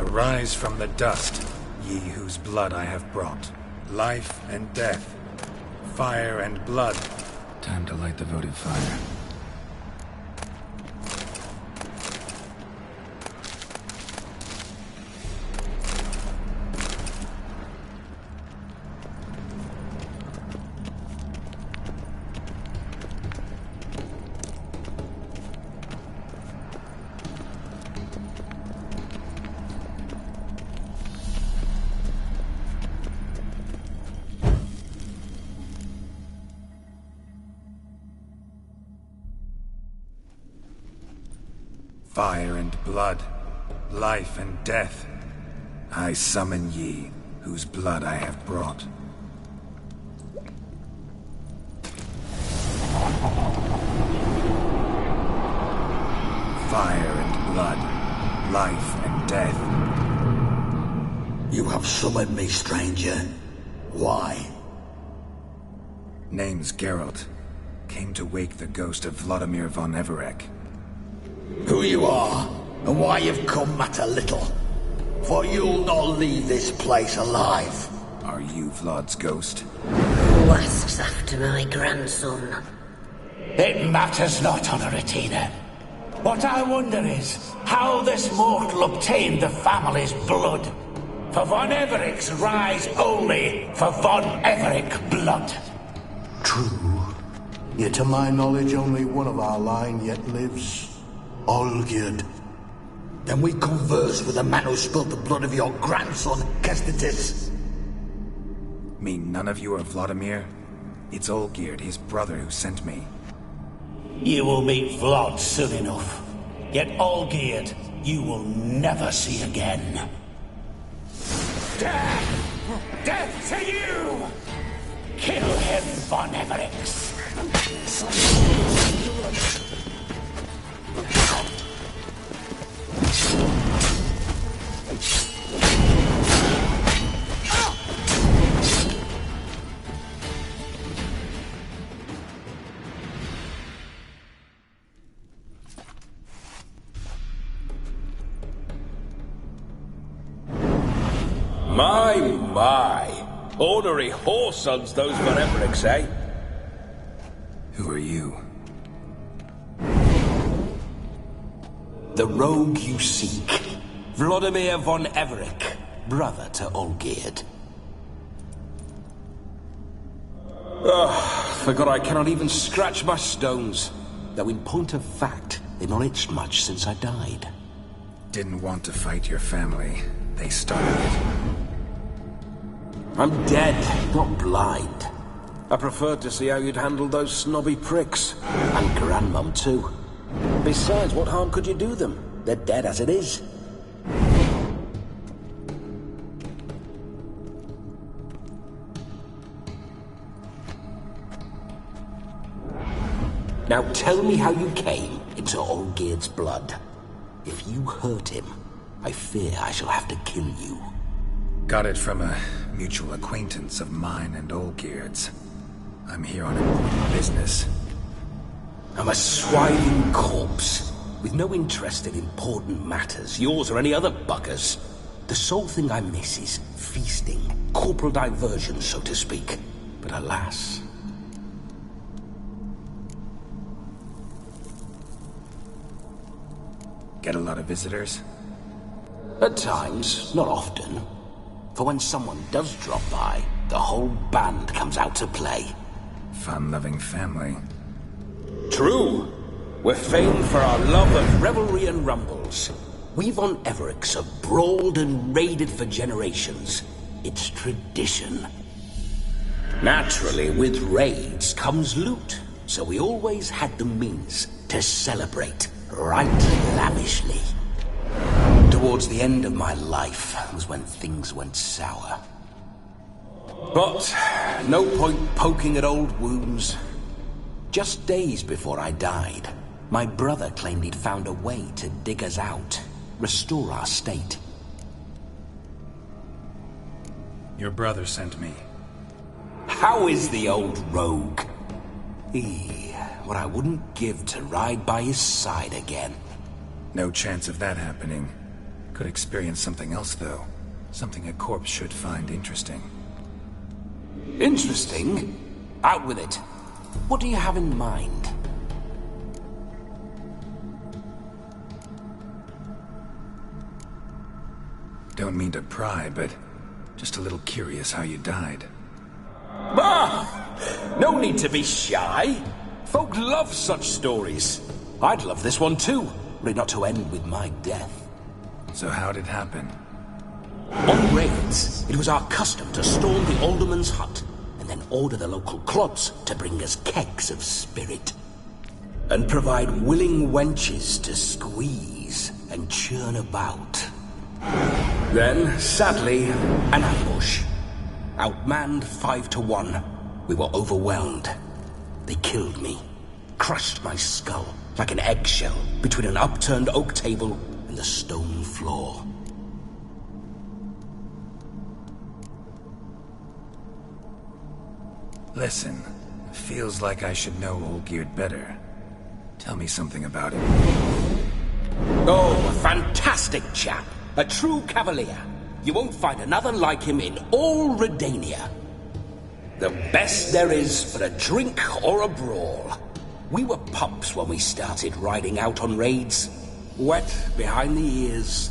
Arise from the dust, ye whose blood I have brought. Life and death, fire and blood. Time to light the votive fire. Fire and blood, life and death, I summon ye, whose blood I have brought. Fire and blood, life and death. You have summoned me, stranger. Why? Name's Geralt. Came to wake the ghost of Vladimir von Everec. Who you are, and why you've come matter little. For you'll not leave this place alive. Are you Vlad's ghost? Who asks after my grandson? It matters not, Honoratina. What I wonder is how this mortal obtained the family's blood. For von Everec's rise only for von Everec blood. True. Yet to my knowledge only one of our line yet lives. Olgierd. Then we converse with the man who spilled the blood of your grandson, Kestitis. Mean none of you are Vladimir? It's Olgierd, his brother, who sent me. You will meet Vlad soon enough. Yet Olgierd, you will never see again. Death! Death to you! Kill him, von Everec! My. Ornery whoresons those von Everecs, eh? Who are you? The rogue you seek. Vladimir von Everec, brother to Olgierd. Forgot I cannot even scratch my stones. Though in point of fact, they've not itched much since I died. Didn't want to fight your family. They started it. I'm dead, not blind. I preferred to see how you'd handle those snobby pricks. And Grandmum, too. Besides, what harm could you do them? They're dead as it is. Now tell me how you came into Olgierd's blood. If you hurt him, I fear I shall have to kill you. Got it from a mutual acquaintance of mine and Olgierd's. I'm here on important business. I'm a swiving corpse, with no interest in important matters, yours or any other buggers. The sole thing I miss is feasting, corporal diversion, so to speak. But alas... Get a lot of visitors? At times, not often. For when someone does drop by, the whole band comes out to play. Fun-loving family. True. We're famed for our love of revelry and rumbles. We von Everecs have brawled and raided for generations. It's tradition. Naturally, with raids comes loot, so we always had the means to celebrate right lavishly. Towards the end of my life was when things went sour. But no point poking at old wounds. Just days before I died, my brother claimed he'd found a way to dig us out, restore our state. Your brother sent me. How is the old rogue? What I wouldn't give to ride by his side again. No chance of that happening. Could experience something else, though. Something a corpse should find interesting. Interesting? Out with it. What do you have in mind? Don't mean to pry, but just a little curious how you died. No need to be shy. Folk love such stories. I'd love this one too, were it not to end with my death. So how'd it happen? On raids, it was our custom to storm the alderman's hut, and then order the local clubs to bring us kegs of spirit. And provide willing wenches to squeeze and churn about. Then, sadly, an ambush. Outmanned 5 to 1. We were overwhelmed. They killed me, crushed my skull like an eggshell between an upturned oak table and the stone floor. Listen, feels like I should know Olgierd better. Tell me something about him. Oh, a fantastic chap. A true cavalier. You won't find another like him in all Redania. The best there is for a drink or a brawl. We were pups when we started riding out on raids. Wet behind the ears.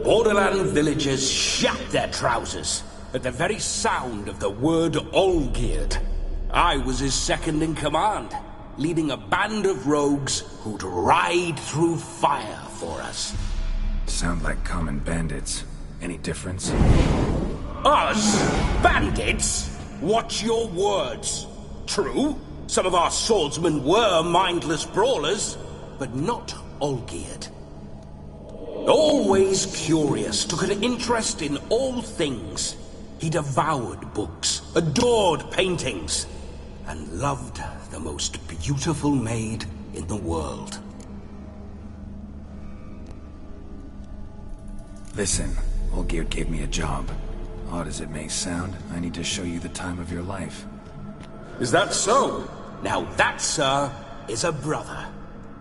Borderland villagers shat their trousers at the very sound of the word Olgierd. I was his second in command, leading a band of rogues who'd ride through fire for us. Sound like common bandits. Any difference? Us? Bandits? Watch your words. True, some of our swordsmen were mindless brawlers, but not Olgierd. Always curious, took an interest in all things. He devoured books, adored paintings, and loved the most beautiful maid in the world. Listen, Olgierd gave me a job. Odd as it may sound, I need to show you the time of your life. Is that so? Now that, sir, is a brother.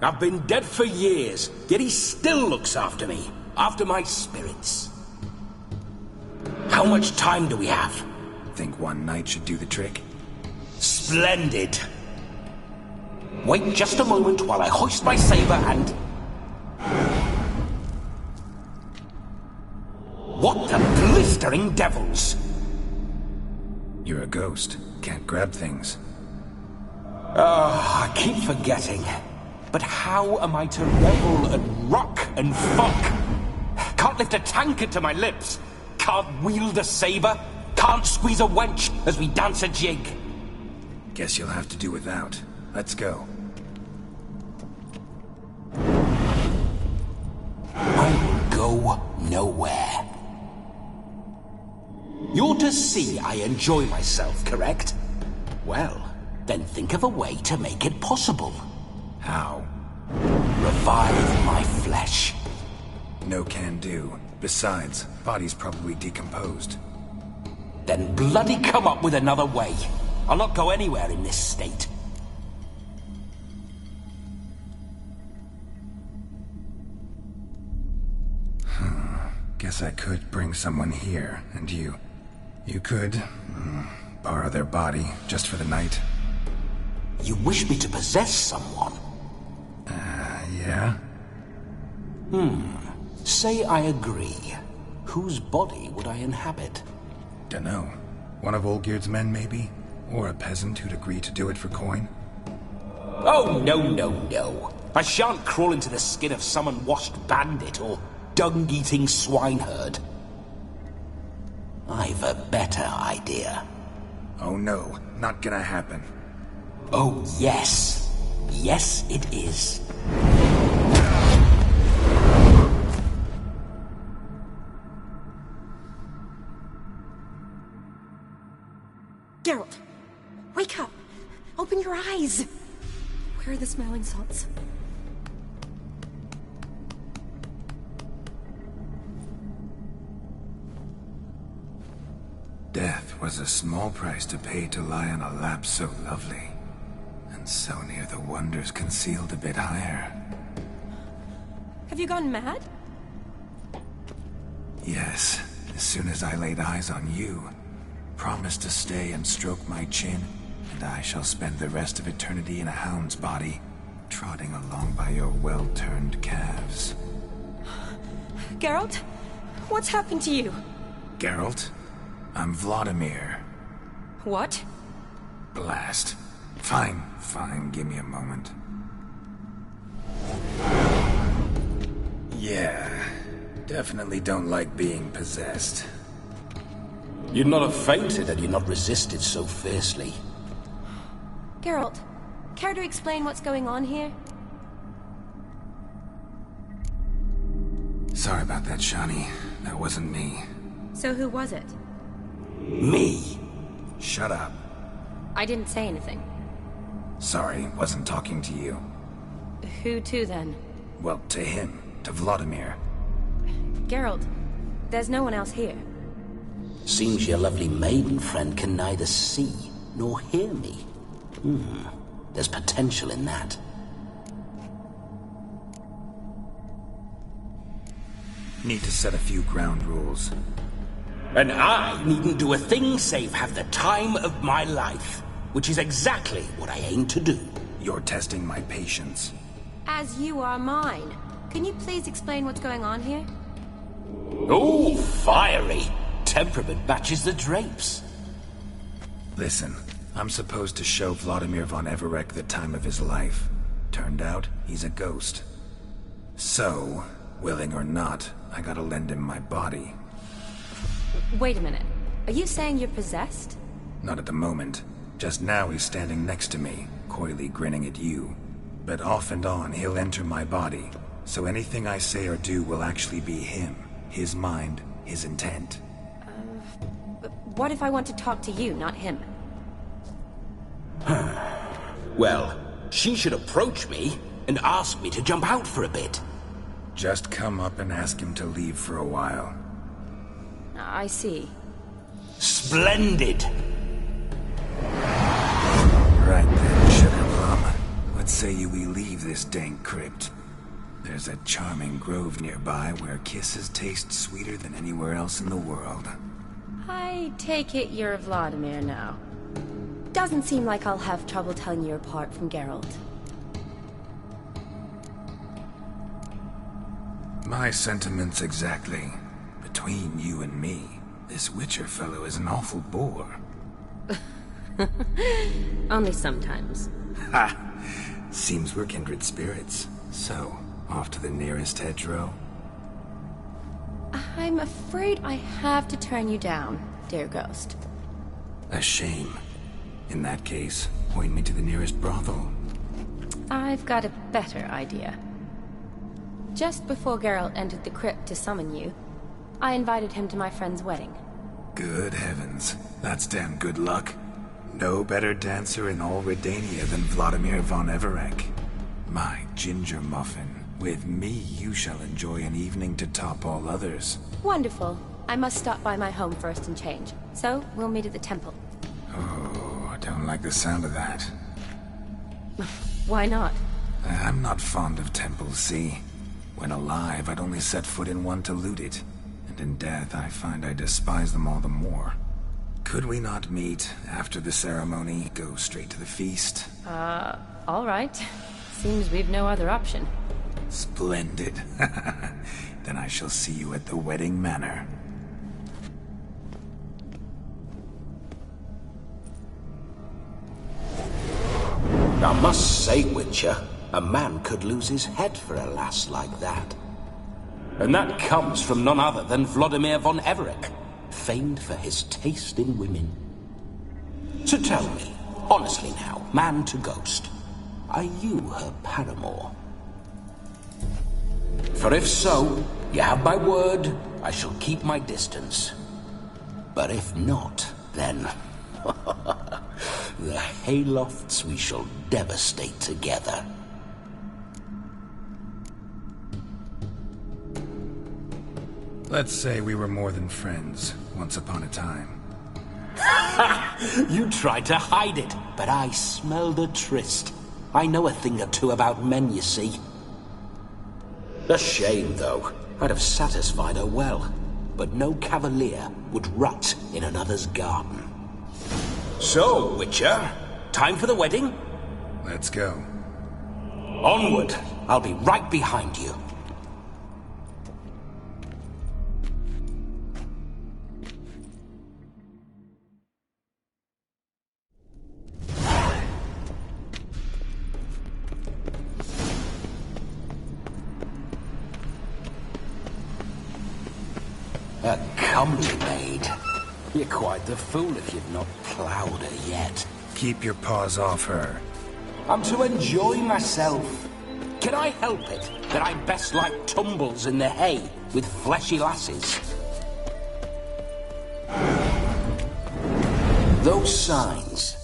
I've been dead for years, yet he still looks after me, after my spirits. How much time do we have? Think one night should do the trick? Splendid. Wait just a moment while I hoist my saber and... What the blistering devils? You're a ghost. Can't grab things. I keep forgetting. But how am I to revel and rock and fuck? Can't lift a tankard to my lips. Can't wield a saber. Can't squeeze a wench as we dance a jig. Guess you'll have to do without. Let's go. I will go nowhere. You're to see I enjoy myself, correct? Well, then think of a way to make it possible. How? Revive my flesh. No can do. Besides, body's probably decomposed. Then bloody come up with another way. I'll not go anywhere in this state. Guess I could bring someone here, and you could borrow their body just for the night. You wish me to possess someone? Yeah? Say I agree. Whose body would I inhabit? Dunno. One of Olgierd's men, maybe? Or a peasant who'd agree to do it for coin? Oh, no. I shan't crawl into the skin of some unwashed bandit or dung-eating swineherd. I've a better idea. Oh no, not gonna happen. Oh, yes. Yes, it is. Geralt, wake up. Open your eyes. Where are the smelling salts? Death was a small price to pay to lie on a lap so lovely, and so near the wonders concealed a bit higher. Have you gone mad? Yes, as soon as I laid eyes on you, promised to stay and stroke my chin, and I shall spend the rest of eternity in a hound's body, trotting along by your well-turned calves. Geralt? What's happened to you? Geralt? I'm Vladimir. What? Blast. Fine, give me a moment. Yeah, definitely don't like being possessed. You'd not have fainted had you not resisted so fiercely. Geralt, care to explain what's going on here? Sorry about that, Shani. That wasn't me. So who was it? Me. Shut up. I didn't say anything. Sorry, wasn't talking to you. Who to, then? Well, to him. To Vladimir. Geralt, there's no one else here. Seems your lovely maiden friend can neither see nor hear me. There's potential in that. Need to set a few ground rules. And I needn't do a thing save have the time of my life, which is exactly what I aim to do. You're testing my patience. As you are mine. Can you please explain what's going on here? Oh, fiery. Temperament matches the drapes. Listen, I'm supposed to show Vladimir von Everec the time of his life. Turned out, he's a ghost. So, willing or not, I gotta lend him my body. Wait a minute. Are you saying you're possessed? Not at the moment. Just now he's standing next to me, coyly grinning at you. But off and on, he'll enter my body. So anything I say or do will actually be him. His mind, his intent. But what if I want to talk to you, not him? Well, she should approach me and ask me to jump out for a bit. Just come up and ask him to leave for a while. I see. Splendid! Right then, Sugar Plum. What say you we leave this dank crypt? There's a charming grove nearby where kisses taste sweeter than anywhere else in the world. I take it you're Vladimir now. Doesn't seem like I'll have trouble telling you apart from Geralt. My sentiments exactly. Between you and me, this Witcher fellow is an awful bore. Only sometimes. Ha! Seems we're kindred spirits. So, off to the nearest hedgerow? I'm afraid I have to turn you down, dear ghost. A shame. In that case, point me to the nearest brothel. I've got a better idea. Just before Geralt entered the crypt to summon you, I invited him to my friend's wedding. Good heavens. That's damn good luck. No better dancer in all Redania than Vladimir von Everec. My ginger muffin. With me, you shall enjoy an evening to top all others. Wonderful. I must stop by my home first and change. So, we'll meet at the temple. Oh, I don't like the sound of that. Why not? I'm not fond of temples, see? When alive, I'd only set foot in one to loot it. And in death, I find I despise them all the more. Could we not meet after the ceremony, go straight to the feast? All right. Seems we've no other option. Splendid. Then I shall see you at the wedding manor. I must say, Witcher, a man could lose his head for a lass like that. And that comes from none other than Vladimir von Everec, famed for his taste in women. So tell me, honestly now, man to ghost, are you her paramour? For if so, you have my word, I shall keep my distance. But if not, then... the haylofts we shall devastate together. Let's say we were more than friends, once upon a time. You tried to hide it, but I smelled a tryst. I know a thing or two about men, you see. A shame, though. I'd have satisfied her well, but no cavalier would rot in another's garden. So, Witcher, time for the wedding? Let's go. Onward! I'll be right behind you. A comely maid. You're quite the fool if you've not ploughed her yet. Keep your paws off her. I'm to enjoy myself. Can I help it that I best like tumbles in the hay with fleshy lasses? Those signs.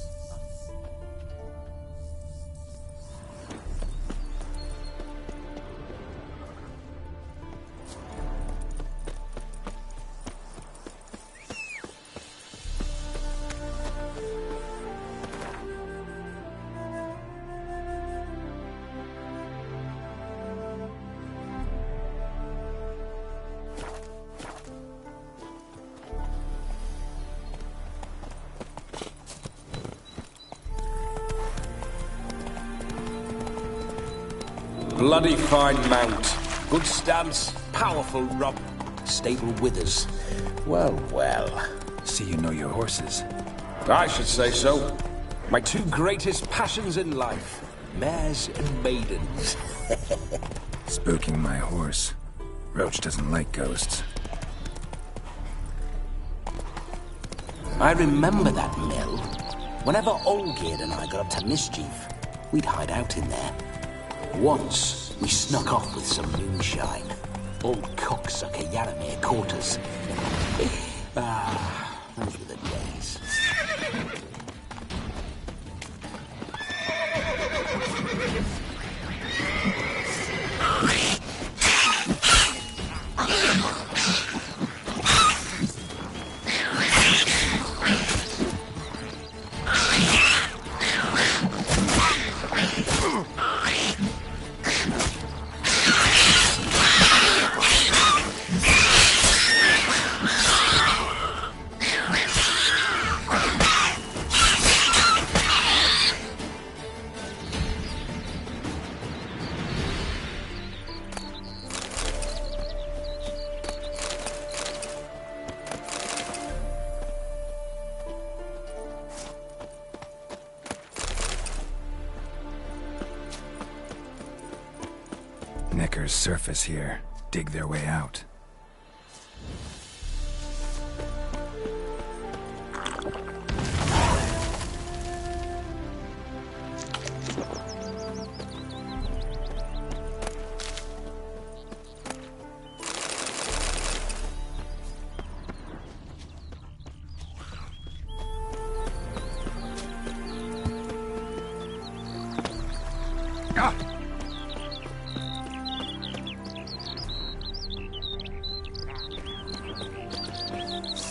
bloody fine mount. Good stance, powerful rump, stable withers. Well, well. See you know your horses. I should say so. My two greatest passions in life. Mares and maidens. Spooking my horse. Roach doesn't like ghosts. I remember that mill. Whenever Olgerd and I got up to mischief, we'd hide out in there. Once, we snuck off with some moonshine. Old cocksucker Yaramir caught us. Those were the days. Knickers surface here, dig their way out.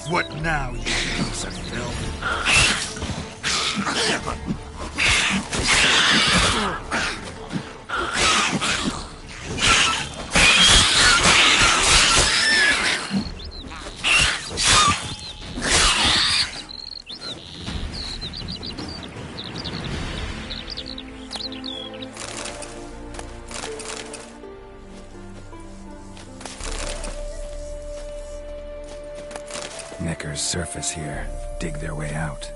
What now, you piece of filth? Knickers surface here, dig their way out.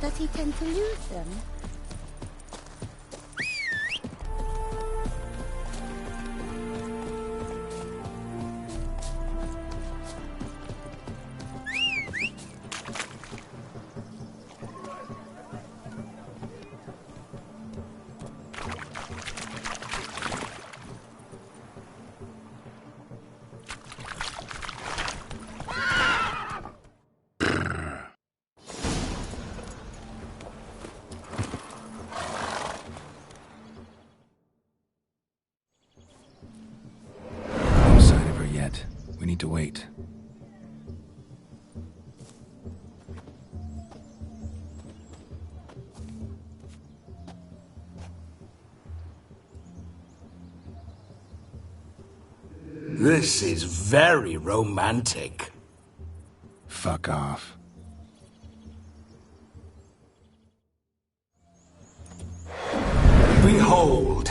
Does he tend to lose them? This is very romantic. Fuck off. Behold,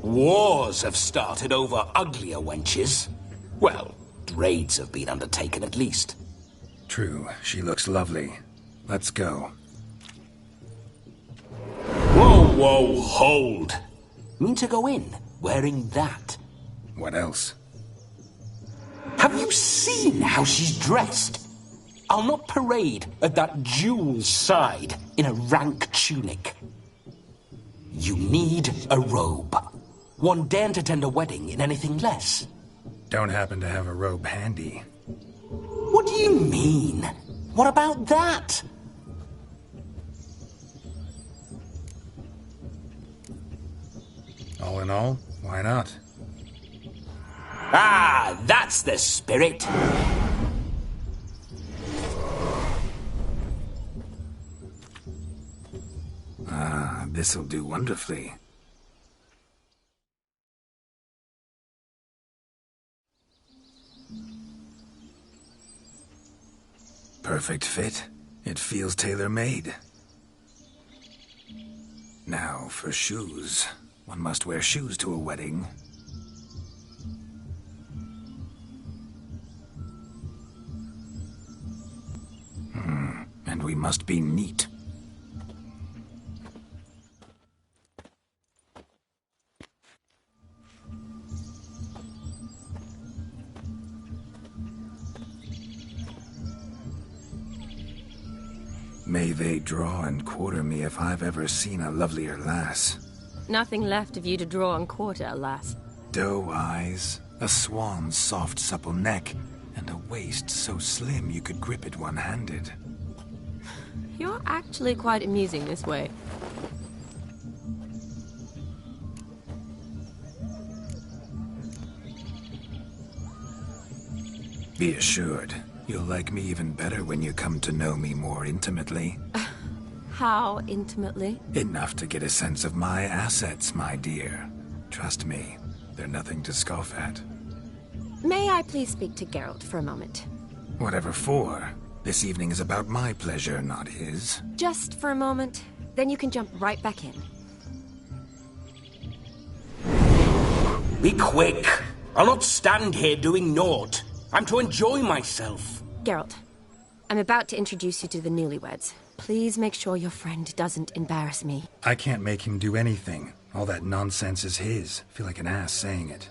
wars have started over uglier wenches. Well, raids have been undertaken at least. True, she looks lovely. Let's go. Whoa, hold. Mean to go in, wearing that? What else? Have you seen how she's dressed? I'll not parade at that jewel's side in a rank tunic. You need a robe. One daren't attend a wedding in anything less. Don't happen to have a robe handy. What do you mean? What about that? All in all, why not? Ah, that's the spirit. Ah, this'll do wonderfully. Perfect fit. It feels tailor-made. Now, for shoes. One must wear shoes to a wedding. And we must be neat. May they draw and quarter me if I've ever seen a lovelier lass. Nothing left of you to draw and quarter, alas. Doe eyes, a swan's soft supple neck, and a waist so slim you could grip it one-handed. You're actually quite amusing this way. Be assured, you'll like me even better when you come to know me more intimately. How intimately? Enough to get a sense of my assets, my dear. Trust me, they're nothing to scoff at. May I please speak to Geralt for a moment? Whatever for. This evening is about my pleasure, not his. Just for a moment, then you can jump right back in. Be quick. I'll not stand here doing naught. I'm to enjoy myself. Geralt, I'm about to introduce you to the newlyweds. Please make sure your friend doesn't embarrass me. I can't make him do anything. All that nonsense is his. I feel like an ass saying it.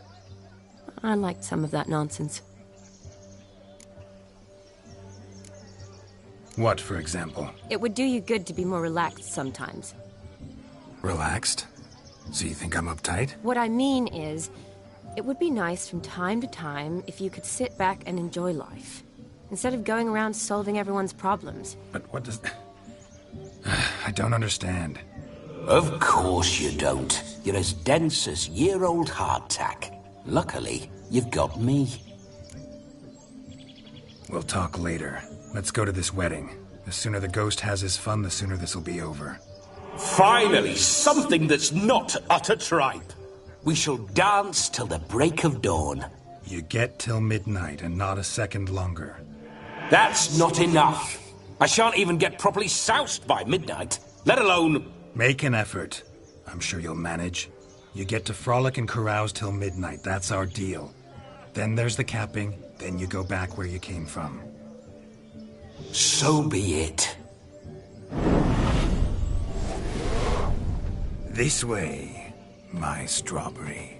I liked some of that nonsense. What, for example? It would do you good to be more relaxed sometimes. Relaxed? So you think I'm uptight? What I mean is, it would be nice from time to time if you could sit back and enjoy life, instead of going around solving everyone's problems. But what does... I don't understand. Of course you don't. You're as dense as year-old hardtack. Luckily, you've got me. We'll talk later. Let's go to this wedding. The sooner the ghost has his fun, the sooner this'll be over. Finally, something that's not utter tripe. We shall dance till the break of dawn. You get till midnight and not a second longer. That's not enough. I shan't even get properly soused by midnight, let alone... Make an effort. I'm sure you'll manage. You get to frolic and carouse till midnight. That's our deal. Then there's the capping. Then you go back where you came from. So be it. This way, my strawberry.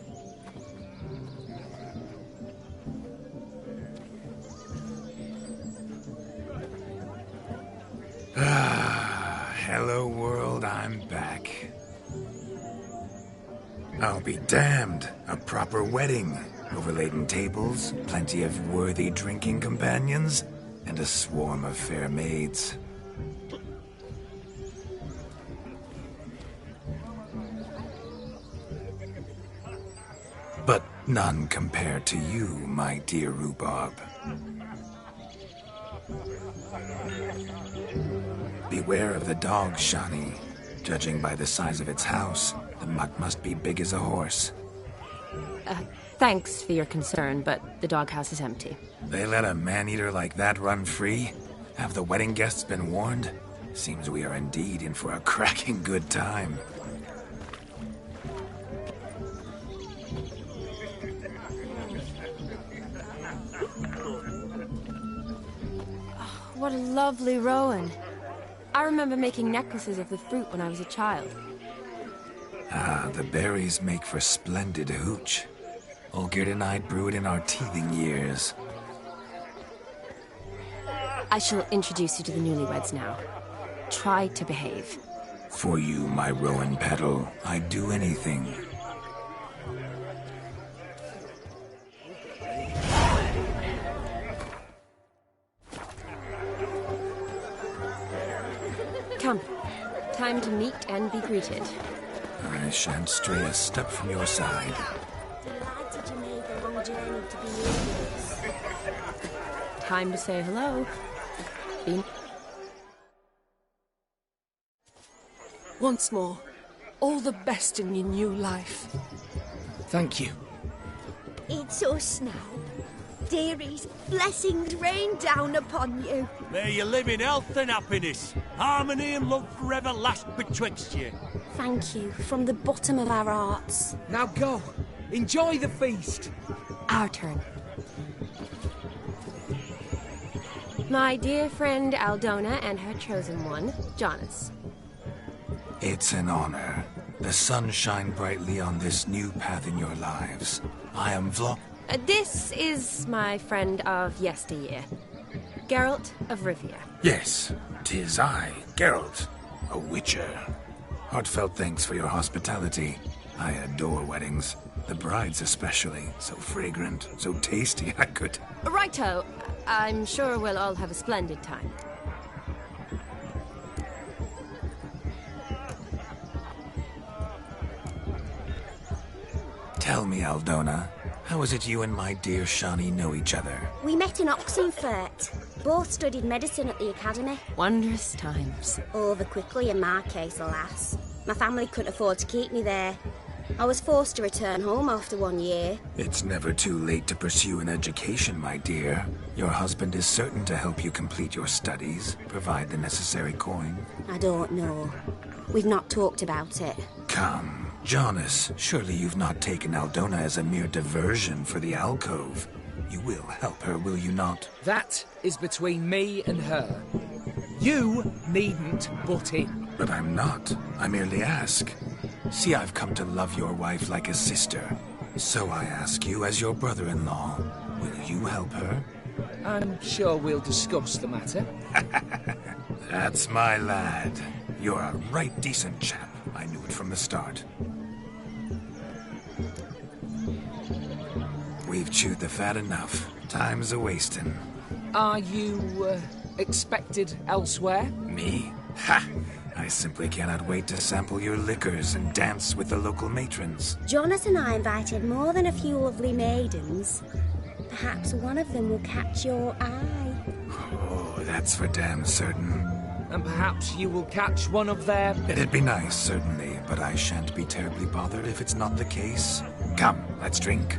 Ah, hello world, I'm back. I'll be damned. A proper wedding. Overladen tables, plenty of worthy drinking companions, and a swarm of fair maids. But none compared to you, my dear rhubarb. Beware of the dog, Shani. Judging by the size of its house, the mutt must be big as a horse. Thanks for your concern, but the doghouse is empty. They let a man-eater like that run free? Have the wedding guests been warned? Seems we are indeed in for a cracking good time. What a lovely rowan. I remember making necklaces of the fruit when I was a child. Ah, the berries make for splendid hooch. Olgerd and I brewed in our teething years. I shall introduce you to the newlyweds now. Try to behave. For you, my rowan petal, I'd do anything. Come. Time to meet and be greeted. I shan't stray a step from your side. Delighted you made the long journey to be here with us. Time to say hello. Bean. Once more, all the best in your new life. Thank you. It's us now. Dearies, blessings rain down upon you. May you live in health and happiness. Harmony and love forever last betwixt you. Thank you from the bottom of our hearts. Now go. Enjoy the feast. Our turn. My dear friend Aldona and her chosen one, Jonas. It's an honor. The sun shine brightly on this new path in your lives. I am This is my friend of yesteryear, Geralt of Rivia. Yes, 'tis I, Geralt, a witcher. Heartfelt thanks for your hospitality. I adore weddings. The brides especially. So fragrant, so tasty, I could... Righto. I'm sure we'll all have a splendid time. Tell me, Aldona, how is it you and my dear Shani know each other? We met in Oxenfurt. Both studied medicine at the academy. Wondrous times. Over quickly in my case, alas. My family couldn't afford to keep me there. I was forced to return home after 1 year. It's never too late to pursue an education, my dear. Your husband is certain to help you complete your studies, provide the necessary coin. I don't know. We've not talked about it. Come, Jonas, surely you've not taken Aldona as a mere diversion for the alcove. You will help her, will you not? That is between me and her. You needn't butt in. But I'm not. I merely ask. See, I've come to love your wife like a sister. So I ask you, as your brother-in-law, will you help her? I'm sure we'll discuss the matter. That's my lad. You're a right decent chap. I knew it from the start. We've chewed the fat enough. Time's a-wasting. Are you, expected elsewhere? Me? Ha! I simply cannot wait to sample your liquors and dance with the local matrons. Jonas and I invited more than a few lovely maidens. Perhaps one of them will catch your eye. Oh, that's for damn certain. And perhaps you will catch one of their... It'd be nice, certainly, but I shan't be terribly bothered if it's not the case. Come, let's drink.